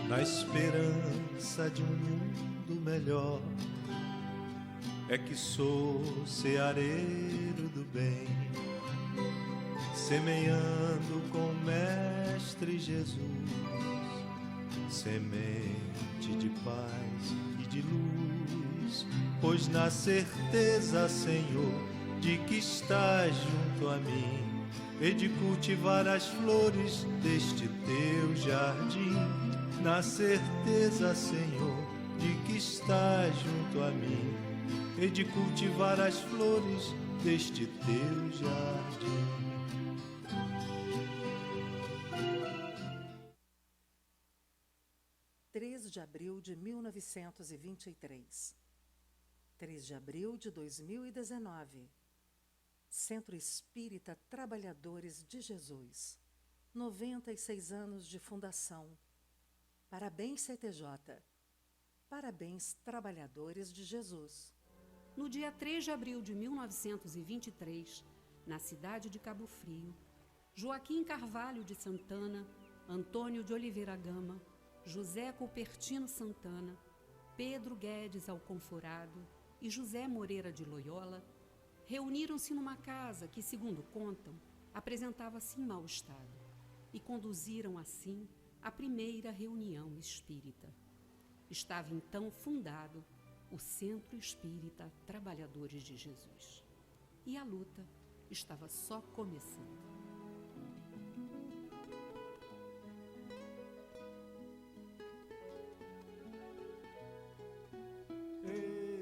na esperança de um mundo melhor. É que sou ceareiro do bem, semeando com o Mestre Jesus, semente de paz e de luz, pois na certeza, Senhor, de que estás junto a mim, e de cultivar as flores deste teu jardim. Na certeza, Senhor, de que estás junto a mim, e de cultivar as flores deste teu jardim. 3 de abril de 1923. 3 de abril de 2019. Centro Espírita Trabalhadores de Jesus. 96 anos de fundação. Parabéns, CTJ. Parabéns, trabalhadores de Jesus. No dia 3 de abril de 1923, na cidade de Cabo Frio, Joaquim Carvalho de Santana, Antônio de Oliveira Gama, José Cupertino Santana, Pedro Guedes Alconforado e José Moreira de Loyola reuniram-se numa casa que, segundo contam, apresentava-se em mau estado e conduziram assim a primeira reunião espírita. Estava então fundado o Centro Espírita Trabalhadores de Jesus. E a luta estava só começando.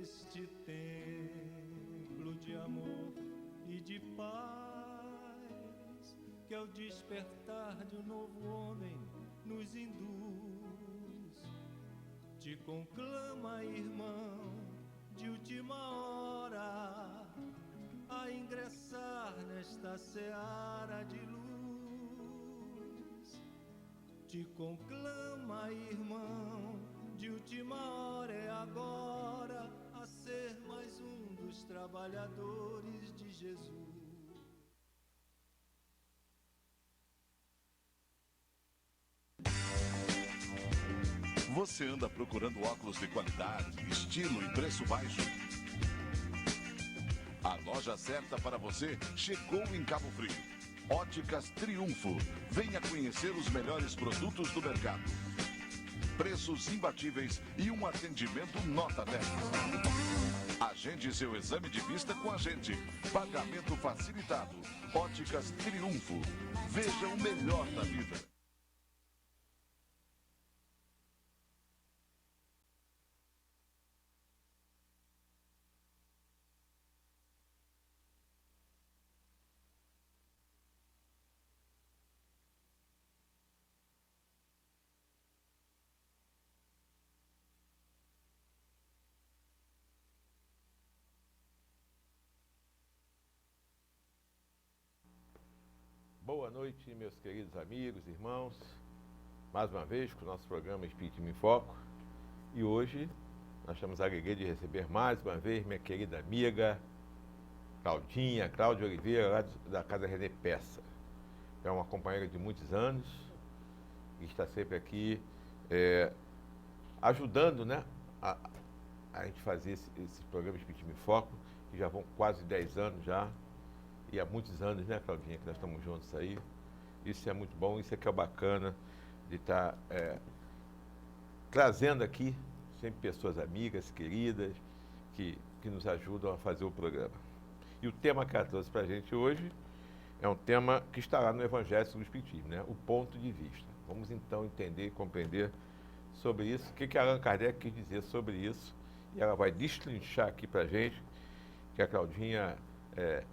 Este templo de amor e de paz, que ao despertar de um novo homem nos induz, te conclama, irmão, de última hora, a ingressar nesta seara de luz. Te conclama, irmão, de última hora, é agora, a ser mais um dos trabalhadores de Jesus. Você anda procurando óculos de qualidade, estilo e preço baixo? A loja certa para você chegou em Cabo Frio. Óticas Triunfo. Venha conhecer os melhores produtos do mercado. Preços imbatíveis e um atendimento nota 10. Agende seu exame de vista com a gente. Pagamento facilitado. Óticas Triunfo. Veja o melhor da vida. Boa noite, meus queridos amigos, irmãos. Mais uma vez com o nosso programa Espiritismo em Foco. E hoje nós temos a alegria de receber mais uma vez minha querida amiga Cláudia Oliveira, lá da Casa René Peça. É uma companheira de muitos anos e está sempre aqui ajudando, né, a gente fazer esse programa Espiritismo em Foco, que já vão quase 10 anos já. E há muitos anos, né, Claudinha, que nós estamos juntos aí. Isso é muito bom, isso é que é bacana de estar trazendo aqui sempre pessoas amigas, queridas, que nos ajudam a fazer o programa. E o tema que ela trouxe para a gente hoje é um tema que está lá no Evangelho segundo o Espiritismo, né? O ponto de vista. Vamos então entender e compreender sobre isso, o que Allan Kardec quis dizer sobre isso, e ela vai destrinchar aqui para a gente, que a Claudinha é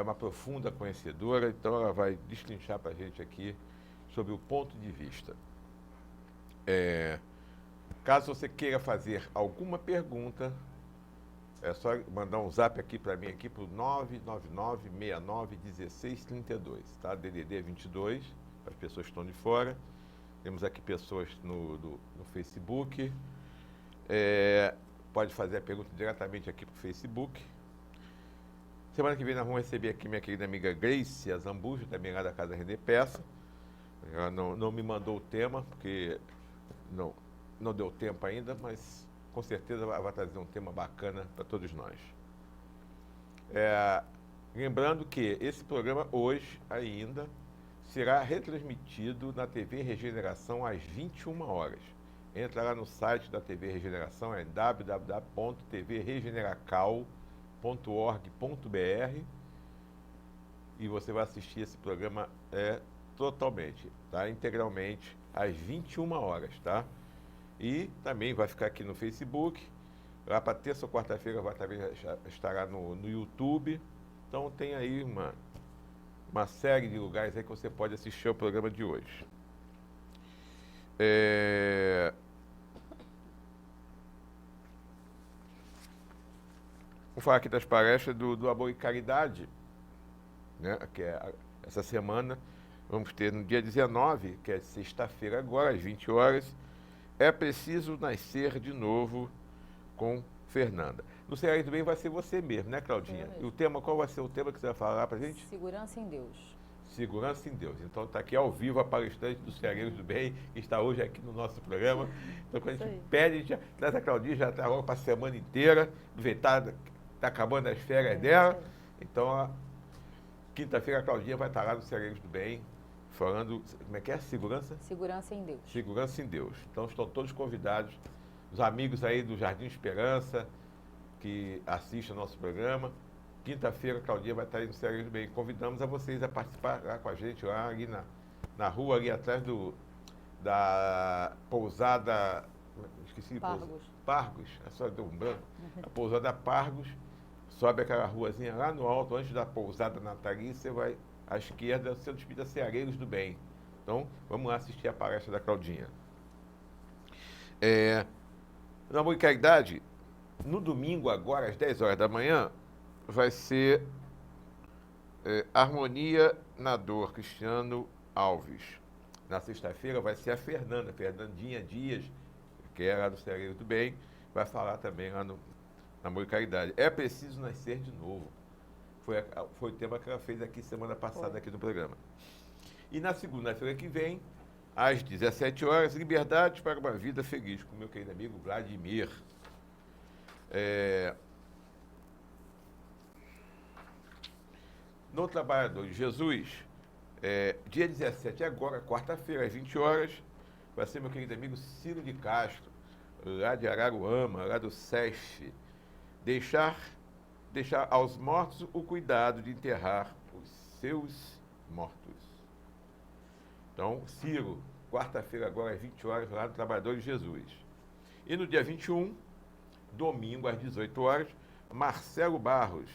uma profunda conhecedora, então ela vai destrinchar para a gente aqui sobre o ponto de vista. Caso você queira fazer alguma pergunta, é só mandar um zap aqui para mim, aqui para o 999-69-1632, tá? DDD 22, para as pessoas que estão de fora. Temos aqui pessoas no Facebook. Pode fazer a pergunta diretamente aqui para o Facebook. Semana que vem nós vamos receber aqui minha querida amiga Grace Azambujo, também lá da Casa René Peça. Ela não me mandou o tema, porque não, não deu tempo ainda, mas com certeza vai trazer um tema bacana para todos nós. Lembrando que esse programa hoje ainda será retransmitido na TV Regeneração às 21 horas. Entra lá no site da TV Regeneração, é www.tvregeneracal.org.br e você vai assistir esse programa totalmente, tá? Integralmente, às 21 horas, tá? E também vai ficar aqui no Facebook. Lá para terça ou quarta-feira estará no YouTube. Então tem aí uma série de lugares aí que você pode assistir ao programa de hoje. Vou falar aqui das palestras do Amor e Caridade, né? Que essa semana vamos ter no dia 19, que é sexta-feira agora, às 20 horas, É Preciso Nascer de Novo, com Fernanda. No Ceará do Bem vai ser você mesmo, né, Claudinha? E o tema, qual vai ser o tema que você vai falar pra gente? Segurança em Deus. Segurança em Deus. Então está aqui ao vivo a palestrante do Ceareiros do Bem, que está hoje aqui no nosso programa. Então quando a gente pede, a gente traz a Claudinha, já está logo para a semana inteira, está acabando as férias dela. Então, quinta-feira a Claudinha vai estar lá no Ceareiros do Bem, falando, como é que é? Segurança? Segurança em Deus. Segurança em Deus. Então estão todos convidados, os amigos aí do Jardim Esperança, que assistem ao nosso programa. Quinta-feira a Claudinha vai estar aí no Ceareiros do Bem. Convidamos a vocês a participar lá com a gente, lá ali na rua, ali atrás da pousada. Esqueci. Pargos. É só deu um branco. A pousada Pargos. Sobe aquela ruazinha lá no alto, antes da pousada Nathalie, você vai à esquerda, você despida Ceareiros do Bem. Então, vamos lá assistir a palestra da Claudinha. No Amor e Caridade, no domingo, agora, às 10 horas da manhã, vai ser Harmonia na Dor, Cristiano Alves. Na sexta-feira vai ser a Fernandinha Dias, que é lá do Ceareiros do Bem, vai falar também lá no Amor e Caridade. É Preciso Nascer de Novo. Foi o tema que ela fez aqui semana passada aqui no programa. E na segunda-feira que vem, às 17 horas, Liberdade para uma Vida Feliz, com o meu querido amigo Vladimir. No Trabalhador de Jesus, dia 17, agora, quarta-feira, às 20 horas, vai ser meu querido amigo Ciro de Castro, lá de Araruama, lá do SESF. Deixar aos mortos o cuidado de enterrar os seus mortos. Então, Ciro, quarta-feira agora, às 20 horas, lá no Trabalhador de Jesus. E no dia 21, domingo, às 18 horas, Marcelo Barros,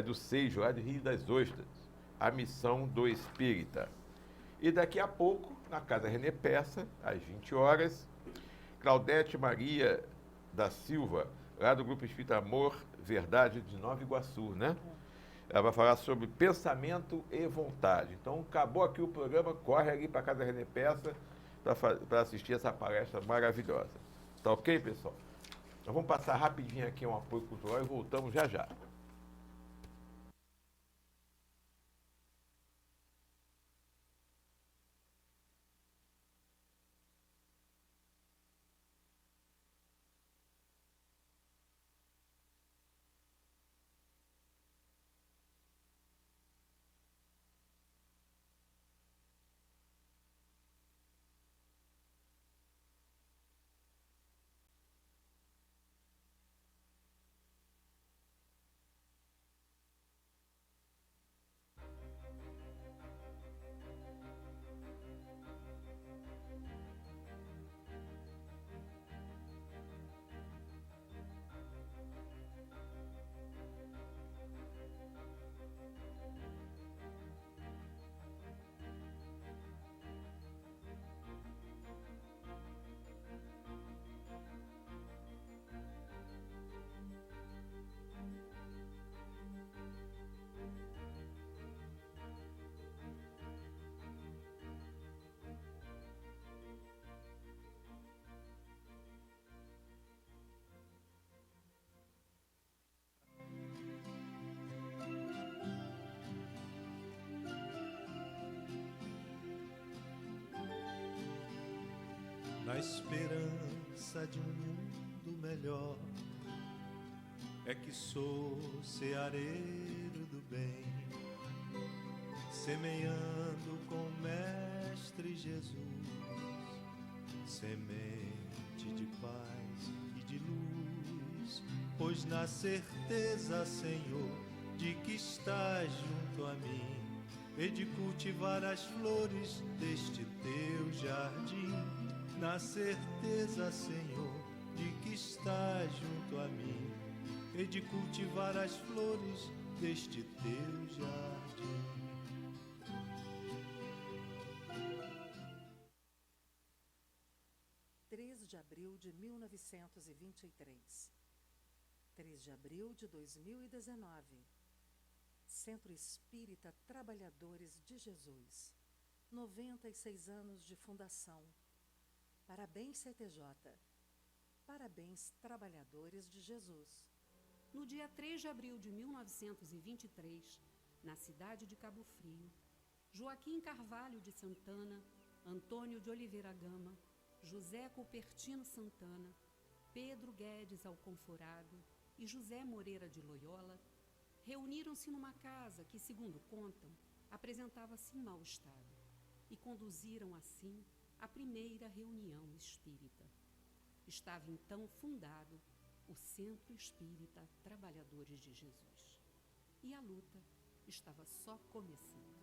do Seijo, lá de Rio das Ostras, a Missão do Espírita. E daqui a pouco, na Casa René Peça, às 20 horas, Claudete Maria da Silva, lá do Grupo Espírita Amor, Verdade, de Nova Iguaçu, né? Ela vai falar sobre pensamento e vontade. Então, acabou aqui o programa, corre ali para a Casa René Peça para assistir essa palestra maravilhosa. Tá ok, pessoal? Nós vamos passar rapidinho aqui um apoio cultural e voltamos já já. na esperança de um mundo melhor. É que sou ceareiro do bem, semeando com o Mestre Jesus, semente de paz e de luz, pois na certeza, Senhor, de que estás junto a mim, e de cultivar as flores deste teu jardim. Na certeza, Senhor, de que estás junto a mim, e de cultivar as flores deste teu jardim. De abril de 1923. 3 de abril de 2019. Centro Espírita Trabalhadores de Jesus. 96 anos de fundação. Parabéns, CTJ. Parabéns, trabalhadores de Jesus. No dia 3 de abril de 1923, na cidade de Cabo Frio, Joaquim Carvalho de Santana, Antônio de Oliveira Gama, José Cupertino Santana, Pedro Guedes Alconforado e José Moreira de Loyola reuniram-se numa casa que, segundo contam, apresentava-se em mau estado e conduziram, assim, a primeira reunião espírita. Estava então fundado o Centro Espírita Trabalhadores de Jesus. E a luta estava só começando.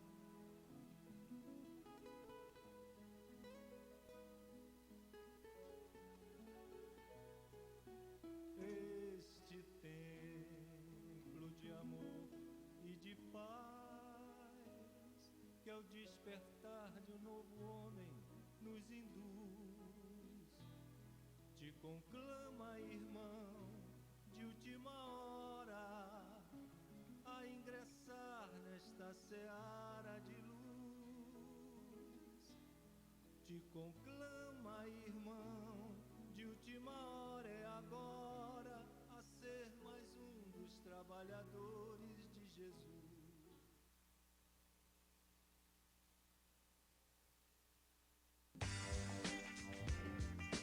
Este templo de amor e de paz, que ao despertar de um novo homem nos induz, te conclama, irmão, de última hora, a ingressar nesta seara de luz. Te conclama, irmão, de última hora, é agora, a ser mais um dos trabalhadores de Jesus.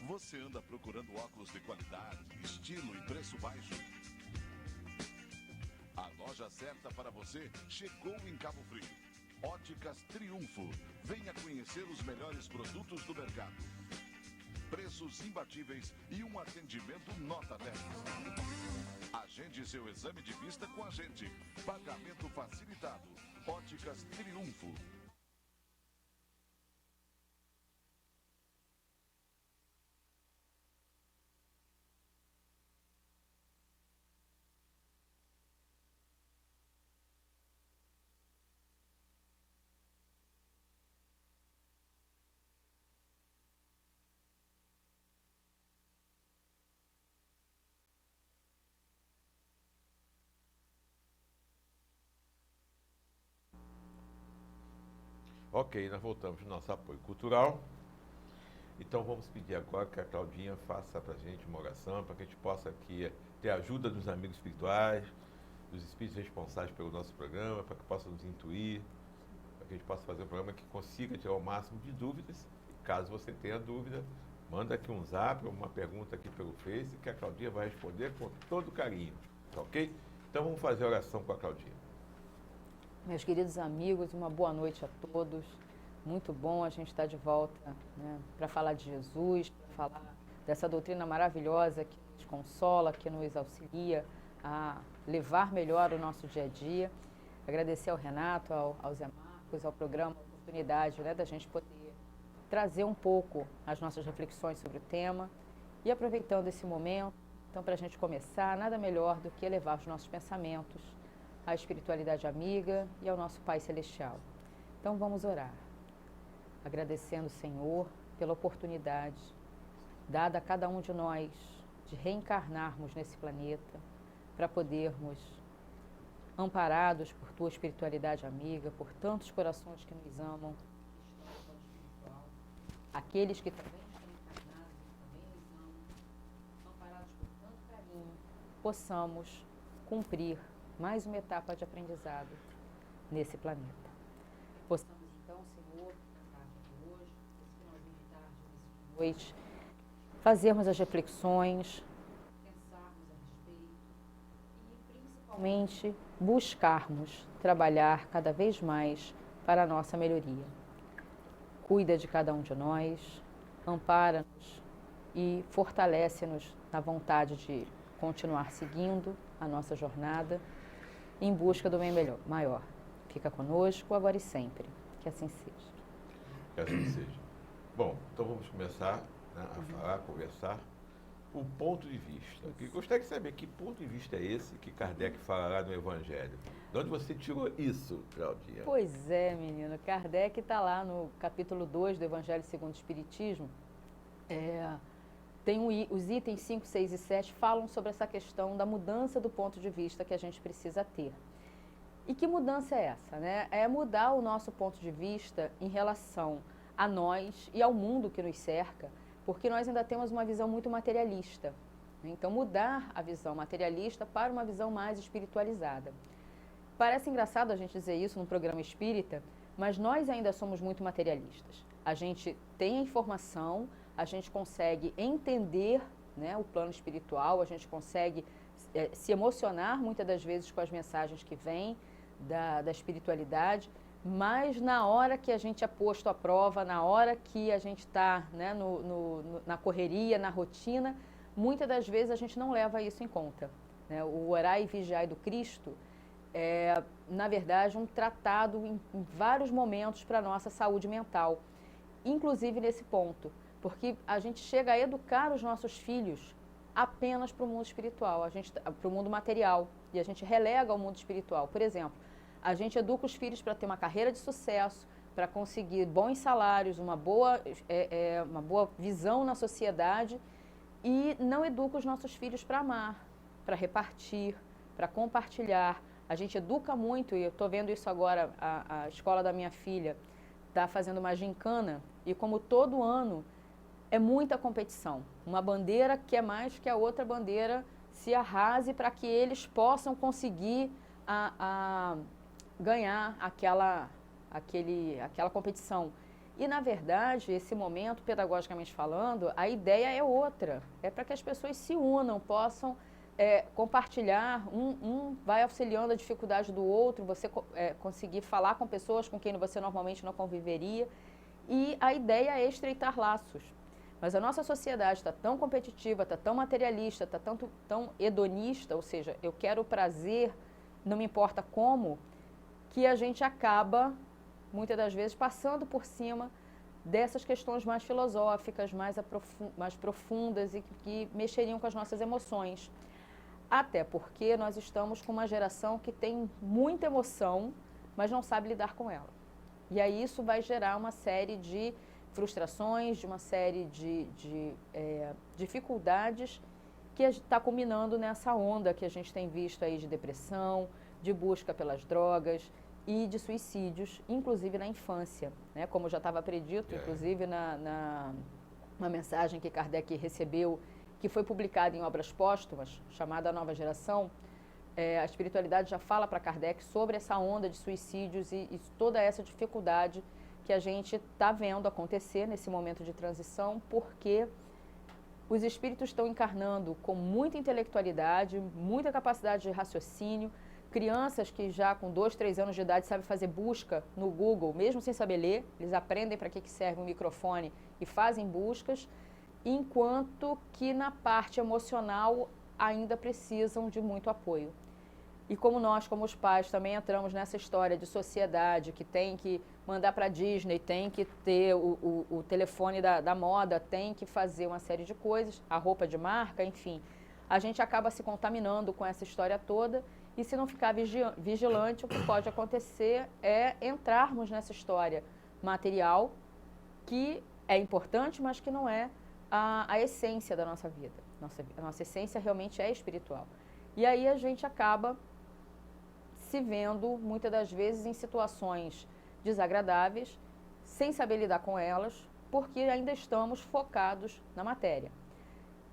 Você anda procurando óculos de qualidade, estilo e preço baixo? A loja certa para você chegou em Cabo Frio. Óticas Triunfo. Venha conhecer os melhores produtos do mercado. Preços imbatíveis e um atendimento nota 10. Agende seu exame de vista com a gente. Pagamento facilitado. Óticas Triunfo. Ok, nós voltamos no nosso apoio cultural. Então vamos pedir agora que a Claudinha faça para a gente uma oração, para que a gente possa aqui ter a ajuda dos amigos espirituais, dos espíritos responsáveis pelo nosso programa, para que possam nos intuir, para que a gente possa fazer um programa que consiga tirar o máximo de dúvidas. E caso você tenha dúvida, manda aqui um zap ou uma pergunta aqui pelo Face, que a Claudinha vai responder com todo carinho, tá ok? Então vamos fazer a oração com a Claudinha. Meus queridos amigos, uma boa noite a todos. Muito bom a gente estar de volta, né, para falar de Jesus, para falar dessa doutrina maravilhosa que nos consola, que nos auxilia a levar melhor o nosso dia a dia. Agradecer ao Renato, ao Zé Marcos, ao programa, a oportunidade, né, da gente poder trazer um pouco as nossas reflexões sobre o tema. E aproveitando esse momento, então, para a gente começar, nada melhor do que elevar os nossos pensamentos à espiritualidade amiga e ao nosso Pai Celestial. Então vamos orar, agradecendo, Senhor, pela oportunidade dada a cada um de nós de reencarnarmos nesse planeta para podermos, amparados por Tua espiritualidade amiga, por tantos corações que nos amam, aqueles que também estão encarnados e também nos amam, amparados por tanto carinho, possamos cumprir mais uma etapa de aprendizado nesse planeta. Possamos então, Senhor, na tarde de hoje, esse finalzinho de tarde, início de noite, fazermos as reflexões, pensarmos a respeito e, principalmente, buscarmos trabalhar cada vez mais para a nossa melhoria. Cuida de cada um de nós, ampara-nos e fortalece-nos na vontade de continuar seguindo a nossa jornada em busca do bem maior. Fica conosco agora e sempre. Que assim seja. Que assim seja. Bom, então vamos começar, né, a falar, a conversar. O ponto de vista. Eu gostaria de saber que ponto de vista é esse que Kardec fala lá no Evangelho. De onde você tirou isso, Claudinha? Pois é, menino. Kardec está lá no capítulo 2 do Evangelho segundo o Espiritismo. Os itens 5, 6 e 7 falam sobre essa questão da mudança do ponto de vista que a gente precisa ter. E que mudança é essa, né? É mudar o nosso ponto de vista em relação a nós e ao mundo que nos cerca, porque nós ainda temos uma visão muito materialista. Então, mudar a visão materialista para uma visão mais espiritualizada. Parece engraçado a gente dizer isso num programa espírita, mas nós ainda somos muito materialistas. A gente tem a informação, a gente consegue entender, né, o plano espiritual, a gente consegue se emocionar muitas das vezes com as mensagens que vêm da espiritualidade, mas na hora que a gente é posto à prova, na hora que a gente está, né, na correria, na rotina, muitas das vezes a gente não leva isso em conta, né? O orai e vigiai do Cristo é, na verdade, um tratado em vários momentos para a nossa saúde mental, inclusive nesse ponto, porque a gente chega a educar os nossos filhos apenas para o mundo espiritual, para o mundo material, e a gente relega o mundo espiritual. Por exemplo, a gente educa os filhos para ter uma carreira de sucesso, para conseguir bons salários, uma boa visão na sociedade, e não educa os nossos filhos para amar, para repartir, para compartilhar. A gente educa muito, e eu estou vendo isso agora, a escola da minha filha está fazendo uma gincana, e como todo ano, é muita competição. Uma bandeira quer mais que a outra bandeira se arrase para que eles possam conseguir ganhar aquela competição. E, na verdade, esse momento, pedagogicamente falando, a ideia é outra. É para que as pessoas se unam, possam compartilhar, um vai auxiliando a dificuldade do outro, você conseguir falar com pessoas com quem você normalmente não conviveria. E a ideia é estreitar laços. Mas a nossa sociedade está tão competitiva, está tão materialista, está tão hedonista, ou seja, eu quero o prazer, não me importa como, que a gente acaba, muitas das vezes, passando por cima dessas questões mais filosóficas, mais profundas e que mexeriam com as nossas emoções. Até porque nós estamos com uma geração que tem muita emoção, mas não sabe lidar com ela. E aí isso vai gerar uma série de frustrações, de uma série de dificuldades que está culminando nessa onda que a gente tem visto aí de depressão, de busca pelas drogas e de suicídios, inclusive na infância, né? Como já estava predito, inclusive na mensagem que Kardec recebeu, que foi publicada em obras póstumas, chamada A Nova Geração, a espiritualidade já fala para Kardec sobre essa onda de suicídios e toda essa dificuldade que a gente está vendo acontecer nesse momento de transição, porque os espíritos estão encarnando com muita intelectualidade, muita capacidade de raciocínio, crianças que já com 2, 3 anos de idade sabem fazer busca no Google, mesmo sem saber ler, eles aprendem para que serve um microfone e fazem buscas, enquanto que na parte emocional ainda precisam de muito apoio. E como nós, como os pais, também entramos nessa história de sociedade que tem que mandar para a Disney, tem que ter o telefone da moda, tem que fazer uma série de coisas, a roupa de marca, enfim. A gente acaba se contaminando com essa história toda e se não ficar vigilante, o que pode acontecer é entrarmos nessa história material que é importante, mas que não é a essência da nossa vida. A nossa essência realmente é espiritual. E aí a gente acaba se vendo, muitas das vezes, em situações desagradáveis, sem saber lidar com elas, porque ainda estamos focados na matéria.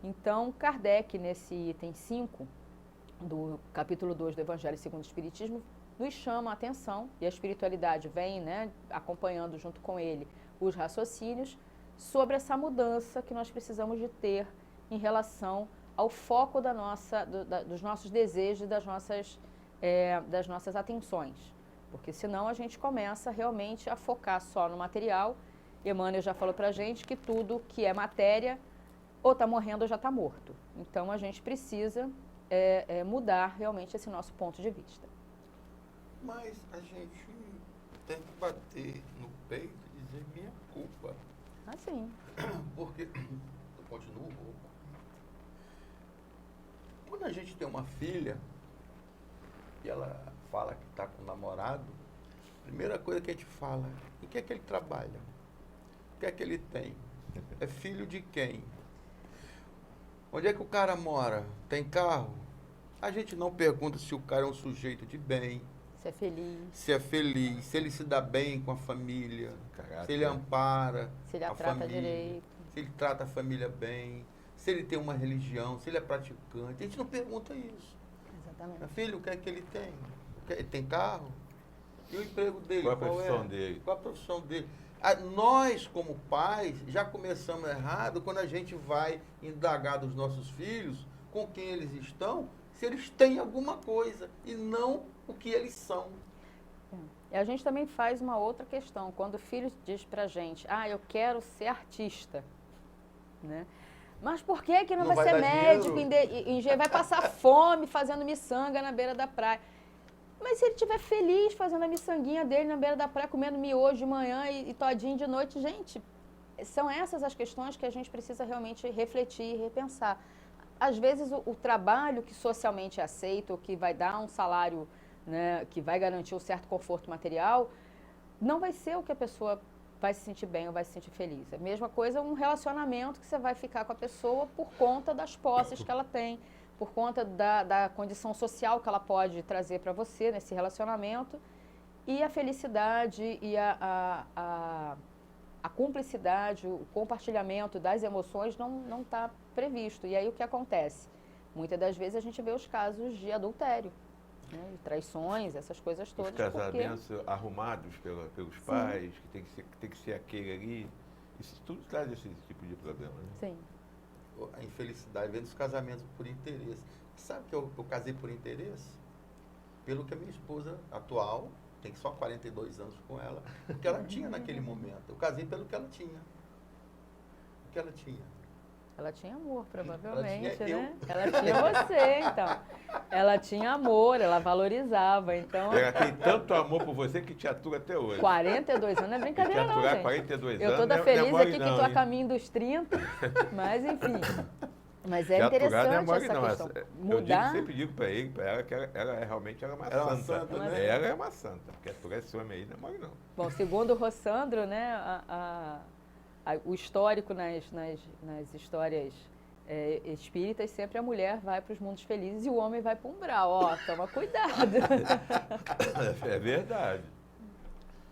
Então, Kardec, nesse item 5, do capítulo 2 do Evangelho segundo o Espiritismo, nos chama a atenção, e a espiritualidade vem, né, acompanhando junto com ele os raciocínios, sobre essa mudança que nós precisamos de ter em relação ao foco dos nossos desejos e das nossas atenções. Porque senão a gente começa realmente a focar só no material. Emmanuel já falou para a gente que tudo que é matéria ou está morrendo ou já está morto. Então a gente precisa mudar realmente esse nosso ponto de vista. Mas a gente tem que bater no peito e dizer minha culpa. Assim. Porque, eu continuo rouco. Quando a gente tem uma filha e ela fala que está com um namorado, a primeira coisa que a gente fala, em que é que ele trabalha? O que é que ele tem? É filho de quem? Onde é que o cara mora? Tem carro? A gente não pergunta se o cara é um sujeito de bem. Se é feliz. Se é feliz, se ele se dá bem com a família, se ele ampara se ele a trata família, direito. se ele trata a família bem, se ele tem uma religião, se ele é praticante. A gente não pergunta isso. Exatamente. Meu filho, o que é que ele tem? Ele tem carro? E o emprego dele? Qual a profissão dele? Qual a profissão dele? Nós, como pais, já começamos errado quando a gente vai indagar dos nossos filhos com quem eles estão, se eles têm alguma coisa e não o que eles são. E a gente também faz uma outra questão. Quando o filho diz pra gente, eu quero ser artista, né? Mas por que não vai ser médico, vai passar fome fazendo miçanga na beira da praia? Mas se ele estiver feliz fazendo a miçanguinha dele na beira da praia, comendo miojo de manhã e todinho de noite, gente, são essas as questões que a gente precisa realmente refletir e repensar. Às vezes o trabalho que socialmente é aceito, que vai dar um salário, né, que vai garantir um certo conforto material, não vai ser o que a pessoa vai se sentir bem ou vai se sentir feliz. É a mesma coisa um relacionamento que você vai ficar com a pessoa por conta das posses que ela tem, por conta da condição social que ela pode trazer para você nesse relacionamento, e a felicidade e a cumplicidade, o compartilhamento das emoções não está previsto. E aí o que acontece? Muitas das vezes a gente vê os casos de adultério, né, de traições, essas coisas todas. Os casamentos arrumados pelos pais, que tem que ser aquele ali, isso tudo traz esse tipo de problema, né? Sim. A infelicidade vem dos casamentos por interesse. Sabe que eu casei por interesse? Pelo que a minha esposa atual, tem só 42 anos com ela, o que ela tinha naquele momento. Eu casei pelo que ela tinha. O que ela tinha. Ela tinha amor, provavelmente, tinha né? Ela tinha você, então. Ela tinha amor, ela valorizava, então... Ela tem tanto amor por você que te atura até hoje. 42 anos não é brincadeira não, gente. 42 eu anos toda não feliz mole aqui não, que estou a hein? caminho dos 30, mas enfim. Mas é Te aturar interessante não é mole, essa não. questão. Eu sempre digo para ele, para ela, que ela realmente era uma Ela é uma santa. santa, né? Ela é uma santa, porque aturar esse homem aí não é mole, não. Bom, segundo o Rossandro, né, o histórico nas histórias espíritas, sempre a mulher vai para os mundos felizes e o homem vai para o umbral. Ó, toma cuidado. É verdade.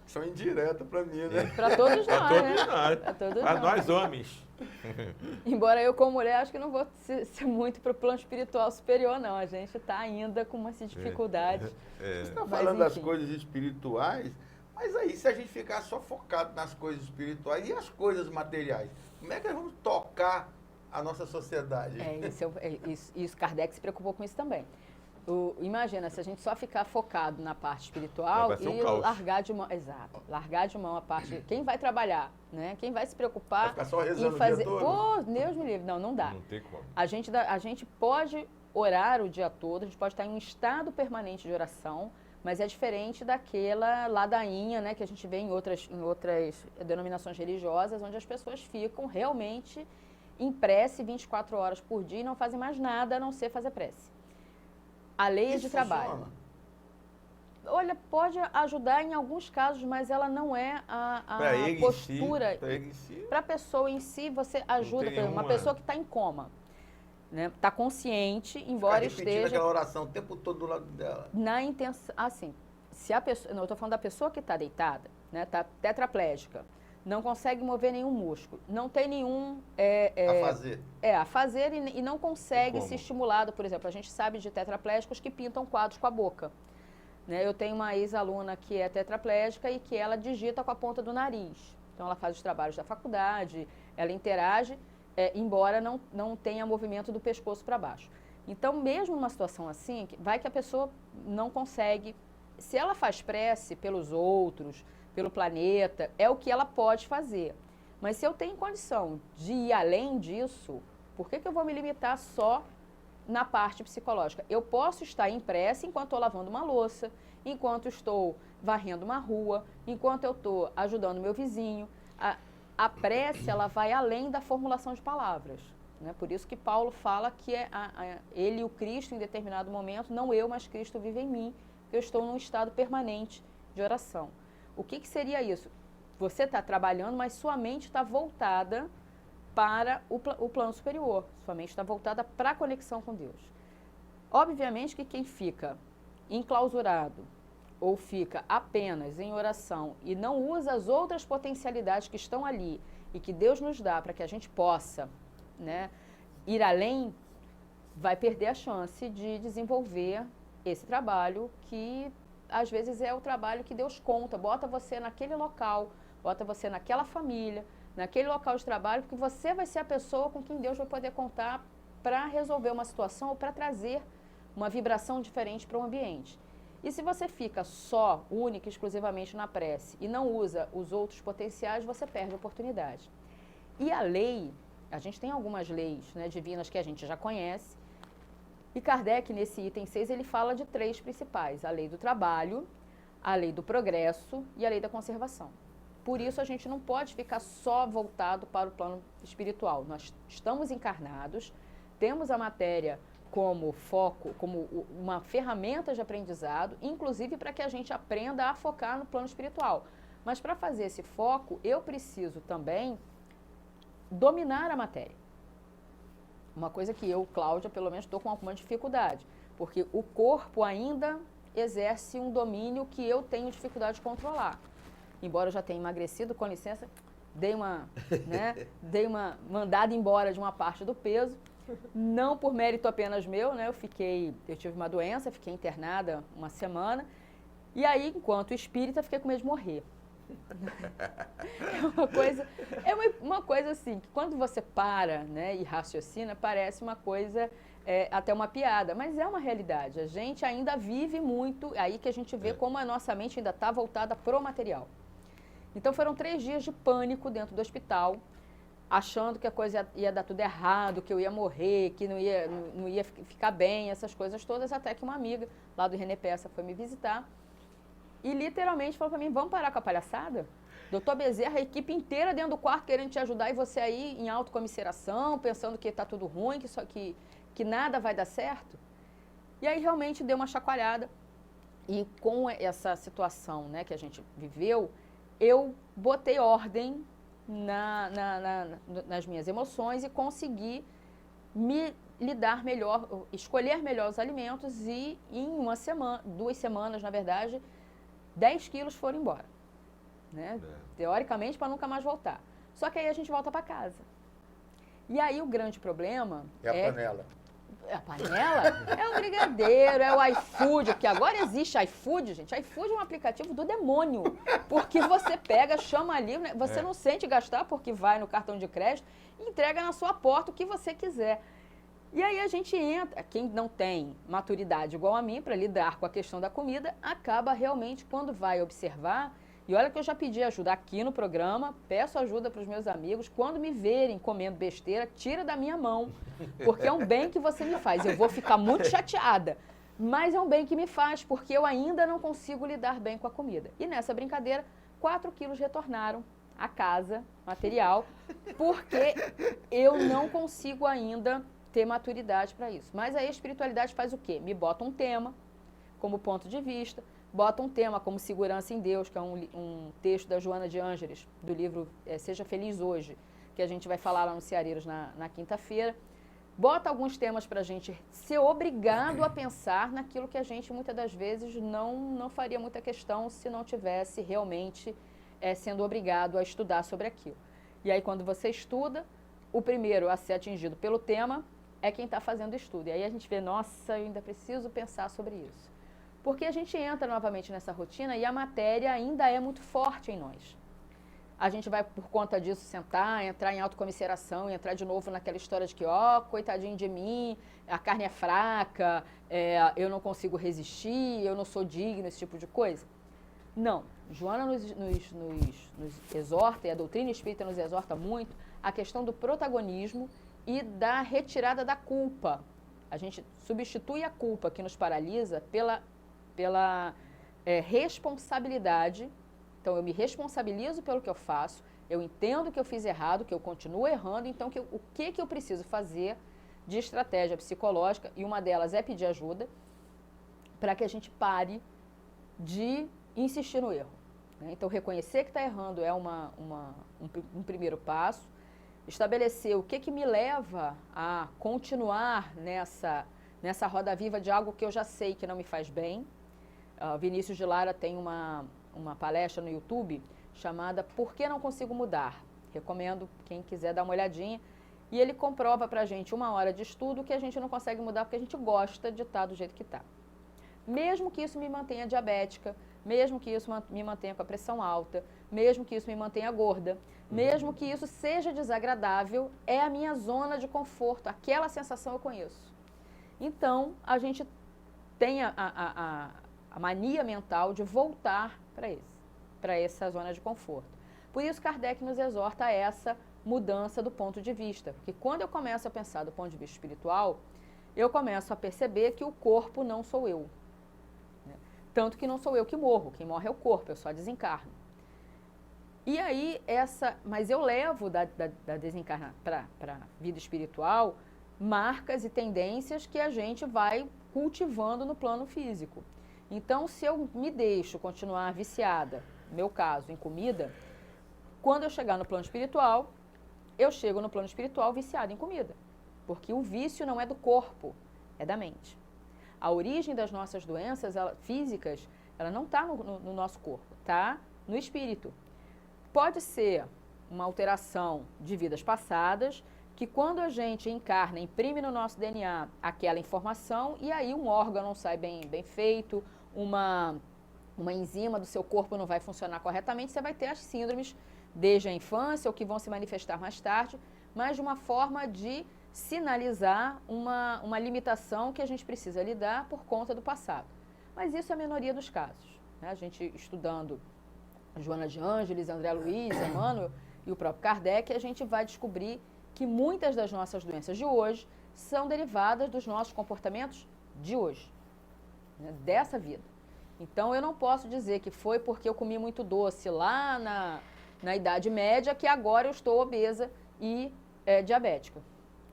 São indireta para mim, né? Para todos nós, né? Para nós homens. Embora eu, como mulher, acho que não vou ser muito para o plano espiritual superior, não. A gente está ainda com umas dificuldades. Você está falando das coisas espirituais, mas aí se a gente ficar só focado nas coisas espirituais e as coisas materiais, como é que nós vamos tocar a nossa sociedade? Isso Kardec se preocupou com isso também. Imagina, se a gente só ficar focado na parte espiritual e largar de mão, largar de mão a parte, quem vai trabalhar, né? Quem vai se preocupar vai ficar só rezando em fazer, o dia todo? Deus me livre, não dá. Não tem como. A gente pode orar o dia todo, a gente pode estar em um estado permanente de oração, mas é diferente daquela ladainha, né, que a gente vê em outras denominações religiosas, onde as pessoas ficam realmente em prece 24 horas por dia e não fazem mais nada a não ser fazer prece. A lei é de trabalho. Olha, pode ajudar em alguns casos, mas ela não é a postura. Para a pessoa em si, você ajuda, por exemplo, uma pessoa que está em coma, né, está consciente, embora esteja... aquela oração o tempo todo do lado dela. Na intenção, assim, se a pessoa, não, eu estou falando da pessoa que está deitada, né, está tetraplégica, não consegue mover nenhum músculo, não tem nenhum... a fazer e não consegue ser estimulado. Por exemplo, a gente sabe de tetraplégicos que pintam quadros com a boca. Né? Eu tenho uma ex-aluna que é tetraplégica e que ela digita com a ponta do nariz. Então, ela faz os trabalhos da faculdade, ela interage, embora não tenha movimento do pescoço para baixo. Então, mesmo numa situação assim, vai que a pessoa não consegue. Se ela faz prece pelos outros, pelo planeta, é o que ela pode fazer. Mas se eu tenho condição de ir além disso, por que eu vou me limitar só na parte psicológica? Eu posso estar em prece enquanto estou lavando uma louça, enquanto estou varrendo uma rua, enquanto eu estou ajudando meu vizinho. A prece, ela vai além da formulação de palavras. Né? Por isso que Paulo fala que ele e o Cristo, em determinado momento, não eu, mas Cristo vive em mim, eu estou num estado permanente de oração. O que seria isso? Você está trabalhando, mas sua mente está voltada para o plano superior. Sua mente está voltada para a conexão com Deus. Obviamente que quem fica enclausurado ou fica apenas em oração e não usa as outras potencialidades que estão ali e que Deus nos dá para que a gente possa, né, ir além, vai perder a chance de desenvolver esse trabalho que às vezes é o trabalho que Deus conta, bota você naquele local, bota você naquela família, naquele local de trabalho, porque você vai ser a pessoa com quem Deus vai poder contar para resolver uma situação ou para trazer uma vibração diferente para o ambiente. E se você fica só, única e exclusivamente na prece e não usa os outros potenciais, você perde a oportunidade. E a lei, a gente tem algumas leis, né, divinas que a gente já conhece, e Kardec, nesse item 6, ele fala de 3 principais: a lei do trabalho, a lei do progresso e a lei da conservação. Por isso, a gente não pode ficar só voltado para o plano espiritual. Nós estamos encarnados, temos a matéria como foco, como uma ferramenta de aprendizado, inclusive para que a gente aprenda a focar no plano espiritual. Mas para fazer esse foco, eu preciso também dominar a matéria. Uma coisa que eu, Cláudia, pelo menos estou com alguma dificuldade, porque o corpo ainda exerce um domínio que eu tenho dificuldade de controlar. Embora eu já tenha emagrecido, com licença, dei uma mandada embora de uma parte do peso, não por mérito apenas meu, né? Eu tive uma doença, fiquei internada uma semana, e aí, enquanto espírita, fiquei com medo de morrer. É uma coisa assim, que quando você para, né, e raciocina, parece uma coisa, até uma piada, mas é uma realidade. A gente ainda vive muito, aí que a gente vê como a nossa mente ainda está voltada pro material. Então foram 3 dias de pânico dentro do hospital, achando que a coisa ia dar tudo errado, que eu ia morrer, que não ia ficar bem, essas coisas todas, até que uma amiga lá do René Peça foi me visitar e literalmente falou para mim: vamos parar com a palhaçada? Doutor Bezerra, a equipe inteira dentro do quarto querendo te ajudar e você aí em autocomisseração, pensando que está tudo ruim, que nada vai dar certo. E aí realmente deu uma chacoalhada. E com essa situação, né, que a gente viveu, eu botei ordem nas minhas emoções e consegui me lidar melhor, escolher melhor os alimentos, e em 2 semanas, na verdade, 10 quilos foram embora, né? Teoricamente, para nunca mais voltar. Só que aí a gente volta para casa. E aí o grande problema é a panela. A panela é o brigadeiro, é o iFood, que agora existe iFood, gente. iFood é um aplicativo do demônio, porque você pega, chama ali, né? Você não sente gastar porque vai no cartão de crédito e entrega na sua porta o que você quiser. E aí a gente entra, quem não tem maturidade igual a mim para lidar com a questão da comida, acaba realmente, quando vai observar, e olha que eu já pedi ajuda aqui no programa, peço ajuda para os meus amigos, quando me verem comendo besteira, tira da minha mão, porque é um bem que você me faz. Eu vou ficar muito chateada, mas é um bem que me faz, porque eu ainda não consigo lidar bem com a comida. E nessa brincadeira, 4 quilos retornaram à casa, material, porque eu não consigo ainda ter maturidade para isso. Mas aí a espiritualidade faz o quê? Me bota um tema como ponto de vista, bota um tema como segurança em Deus, que é um texto da Joana de Ângeles, do livro Seja Feliz Hoje, que a gente vai falar lá no Ceareiros na quinta-feira. Bota alguns temas para a gente ser obrigado a pensar naquilo que a gente, muitas das vezes, não faria muita questão se não tivesse realmente sendo obrigado a estudar sobre aquilo. E aí, quando você estuda, o primeiro a ser atingido pelo tema é quem está fazendo o estudo. E aí a gente vê, nossa, eu ainda preciso pensar sobre isso. Porque a gente entra novamente nessa rotina e a matéria ainda é muito forte em nós. a gente vai, por conta disso, sentar, entrar em autocomiseração, entrar de novo naquela história de que, ó, coitadinho de mim, a carne é fraca, eu não consigo resistir, eu não sou digno, esse tipo de coisa? Não. Joana nos exorta, e a doutrina espírita nos exorta muito, a questão do protagonismo e da retirada da culpa. A gente substitui a culpa que nos paralisa pela responsabilidade. Então, eu me responsabilizo pelo que eu faço, eu entendo que eu fiz errado, que eu continuo errando, então o que eu preciso fazer de estratégia psicológica, e uma delas é pedir ajuda, para que a gente pare de insistir no erro. Né? Então, reconhecer que está errando é um primeiro passo. Estabelecer o que me leva a continuar nessa roda viva de algo que eu já sei que não me faz bem. Vinícius de Lara tem uma palestra no YouTube chamada Por que não consigo mudar? Recomendo quem quiser dar uma olhadinha. E ele comprova para a gente 1 hora de estudo que a gente não consegue mudar porque a gente gosta de estar do jeito que está. Mesmo que isso me mantenha diabética, mesmo que isso me mantenha com a pressão alta, mesmo que isso me mantenha gorda, mesmo que isso seja desagradável, é a minha zona de conforto, aquela sensação eu conheço. Então, a gente tem a mania mental de voltar para essa zona de conforto. Por isso, Kardec nos exorta a essa mudança do ponto de vista, porque quando eu começo a pensar do ponto de vista espiritual, eu começo a perceber que o corpo não sou eu. Tanto que não sou eu que morro, quem morre é o corpo, eu só desencarno. E aí, mas eu levo da desencarnação para a vida espiritual marcas e tendências que a gente vai cultivando no plano físico. Então, se eu me deixo continuar viciada, no meu caso, em comida, quando eu chegar no plano espiritual, eu chego no plano espiritual viciada em comida. Porque o vício não é do corpo, é da mente. A origem das nossas doenças físicas, ela não está no nosso corpo, está no espírito. Pode ser uma alteração de vidas passadas, que quando a gente encarna, imprime no nosso DNA aquela informação, e aí um órgão não sai bem feito, uma enzima do seu corpo não vai funcionar corretamente, você vai ter as síndromes desde a infância, ou que vão se manifestar mais tarde, mas de uma forma de sinalizar uma limitação que a gente precisa lidar por conta do passado. Mas isso é a minoria dos casos. Né? A gente estudando Joana de Ângeles, André Luiz, Emmanuel e o próprio Kardec, a gente vai descobrir que muitas das nossas doenças de hoje são derivadas dos nossos comportamentos de hoje, né? Dessa vida. Então, eu não posso dizer que foi porque eu comi muito doce lá na Idade Média que agora eu estou obesa e diabética.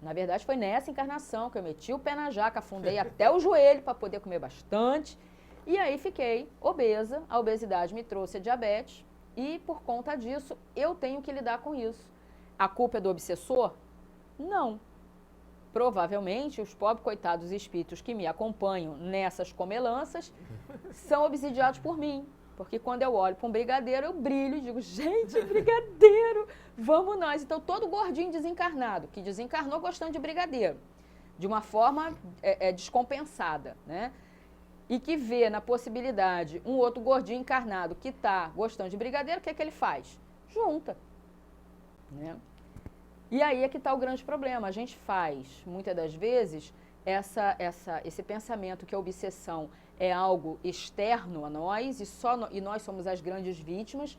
Na verdade, foi nessa encarnação que eu meti o pé na jaca, afundei até o joelho para poder comer bastante. E aí fiquei obesa, a obesidade me trouxe a diabetes e, por conta disso, eu tenho que lidar com isso. A culpa é do obsessor? Não. Provavelmente, os pobres coitados espíritos que me acompanham nessas comelanças são obsidiados por mim. Porque quando eu olho para um brigadeiro, eu brilho e digo, gente, brigadeiro, vamos nós. Então, todo gordinho desencarnado, que desencarnou gostando de brigadeiro, de uma forma descompensada, né? E que vê na possibilidade um outro gordinho encarnado que está gostando de brigadeiro, o que é que ele faz? Junta. Né? E aí é que está o grande problema. A gente faz, muitas das vezes, esse pensamento que a obsessão é algo externo a nós e nós somos as grandes vítimas,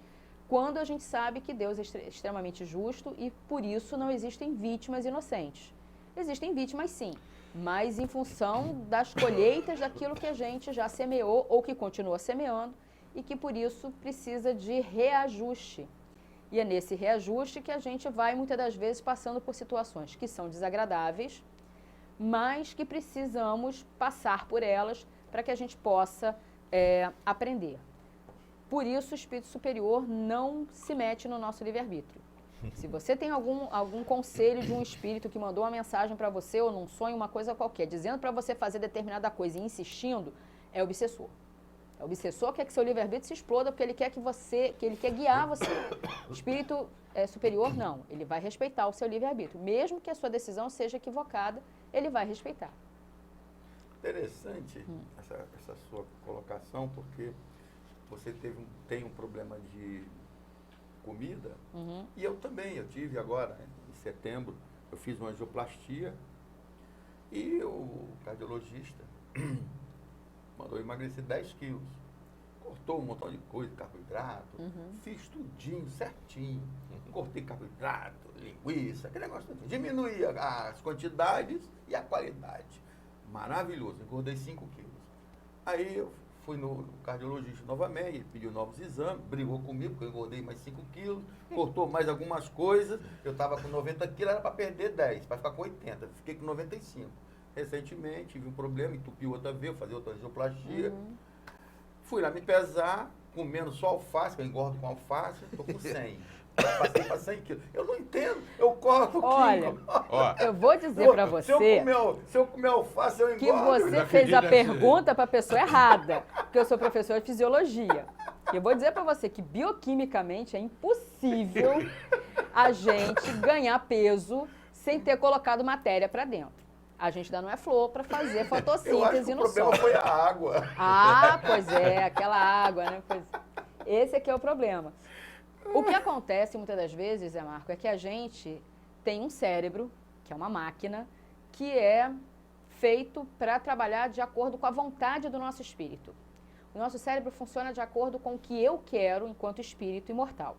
quando a gente sabe que Deus é extremamente justo e, por isso, não existem vítimas inocentes. Existem vítimas, sim, mas em função das colheitas daquilo que a gente já semeou ou que continua semeando e que, por isso, precisa de reajuste. E é nesse reajuste que a gente vai, muitas das vezes, passando por situações que são desagradáveis, mas que precisamos passar por elas para que a gente possa aprender. Por isso, o Espírito Superior não se mete no nosso livre-arbítrio. Se você tem algum conselho de um espírito que mandou uma mensagem para você ou num sonho, uma coisa qualquer, dizendo para você fazer determinada coisa e insistindo, é obsessor. O obsessor quer que seu livre-arbítrio se exploda porque ele quer que ele quer guiar você. O espírito superior, não. Ele vai respeitar o seu livre-arbítrio. Mesmo que a sua decisão seja equivocada, ele vai respeitar. Interessante essa sua colocação, porque você tem um problema comida. E eu também, eu tive agora, em setembro, eu fiz uma angioplastia e o cardiologista mandou emagrecer 10 quilos. Cortou um montão de coisa, carboidrato, fiz tudinho, certinho. Cortei carboidrato, linguiça, aquele negócio tudinho. Diminui as quantidades e a qualidade. Maravilhoso, engordei 5 quilos. Aí eu fui no cardiologista novamente, ele pediu novos exames, brigou comigo, porque eu engordei mais 5 quilos, cortou mais algumas coisas. Eu estava com 90 quilos, era para perder 10, para ficar com 80. Fiquei com 95. Recentemente tive um problema, entupiu outra vez, fazer outra angioplastia. Fui lá me pesar, comendo só alface, que eu engordo com alface, estou com 100. Passei para 100 quilos. Eu não entendo, eu corto Olha, eu vou dizer para você... Se eu comer alface, eu engordo. Que você fez a pergunta para a pessoa errada, porque eu sou professora de fisiologia. Eu vou dizer para você que bioquimicamente é impossível a gente ganhar peso sem ter colocado matéria para dentro. A gente ainda não é flor para fazer fotossíntese no sol. O problema foi a água. Ah, pois é, aquela água, né? Pois, esse aqui é o problema. O que acontece muitas das vezes, Zé Marco, é que a gente tem um cérebro, que é uma máquina, que é feito para trabalhar de acordo com a vontade do nosso espírito. O nosso cérebro funciona de acordo com o que eu quero enquanto espírito imortal.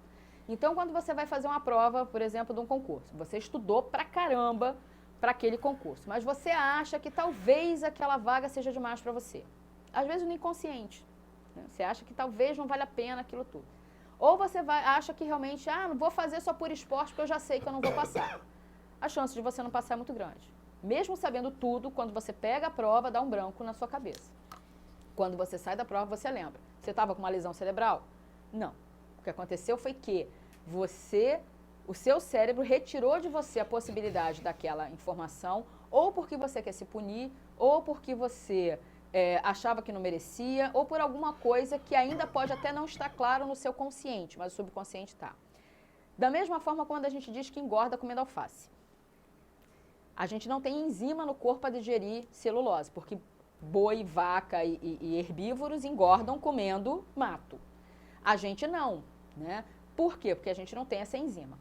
Então, quando você vai fazer uma prova, por exemplo, de um concurso, você estudou pra caramba para aquele concurso, mas você acha que talvez aquela vaga seja demais para você. Às vezes no inconsciente, né? Você acha que talvez não vale a pena aquilo tudo. Ou você acha que realmente, não vou fazer só por esporte porque eu já sei que eu não vou passar. A chance de você não passar é muito grande. Mesmo sabendo tudo, quando você pega a prova, dá um branco na sua cabeça. Quando você sai da prova, você lembra. Você estava com uma lesão cerebral? Não. O que aconteceu foi que o seu cérebro retirou de você a possibilidade daquela informação, ou porque você quer se punir, ou porque você achava que não merecia, ou por alguma coisa que ainda pode até não estar claro no seu consciente, mas o subconsciente está. Da mesma forma quando a gente diz que engorda comendo alface. A gente não tem enzima no corpo para digerir celulose, porque boi, vaca e herbívoros engordam comendo mato. A gente não, né? Por quê? Porque a gente não tem essa enzima.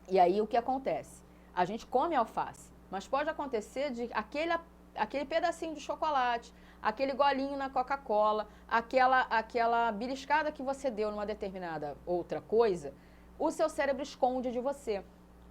E aí o que acontece? A gente come alface, mas pode acontecer de aquele pedacinho de chocolate, aquele golinho na Coca-Cola, aquela beliscada que você deu numa determinada outra coisa, o seu cérebro esconde de você.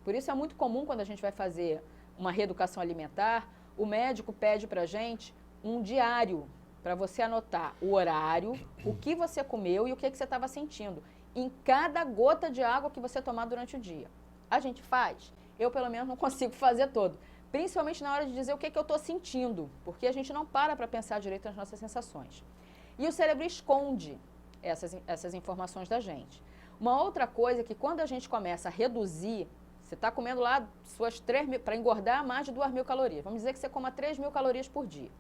Por isso é muito comum quando a gente vai fazer uma reeducação alimentar, o médico pede pra gente um diário para você anotar o horário, o que você comeu e o que você estava sentindo em cada gota de água que você tomar durante o dia. A gente faz? Eu, pelo menos, não consigo fazer todo. Principalmente na hora de dizer o que eu estou sentindo, porque a gente não para pensar direito nas nossas sensações. E o cérebro esconde essas informações da gente. Uma outra coisa é que quando a gente começa a reduzir, você está comendo lá suas 3.000, para engordar mais de 2.000 calorias. Vamos dizer que você coma 3.000 calorias por dia.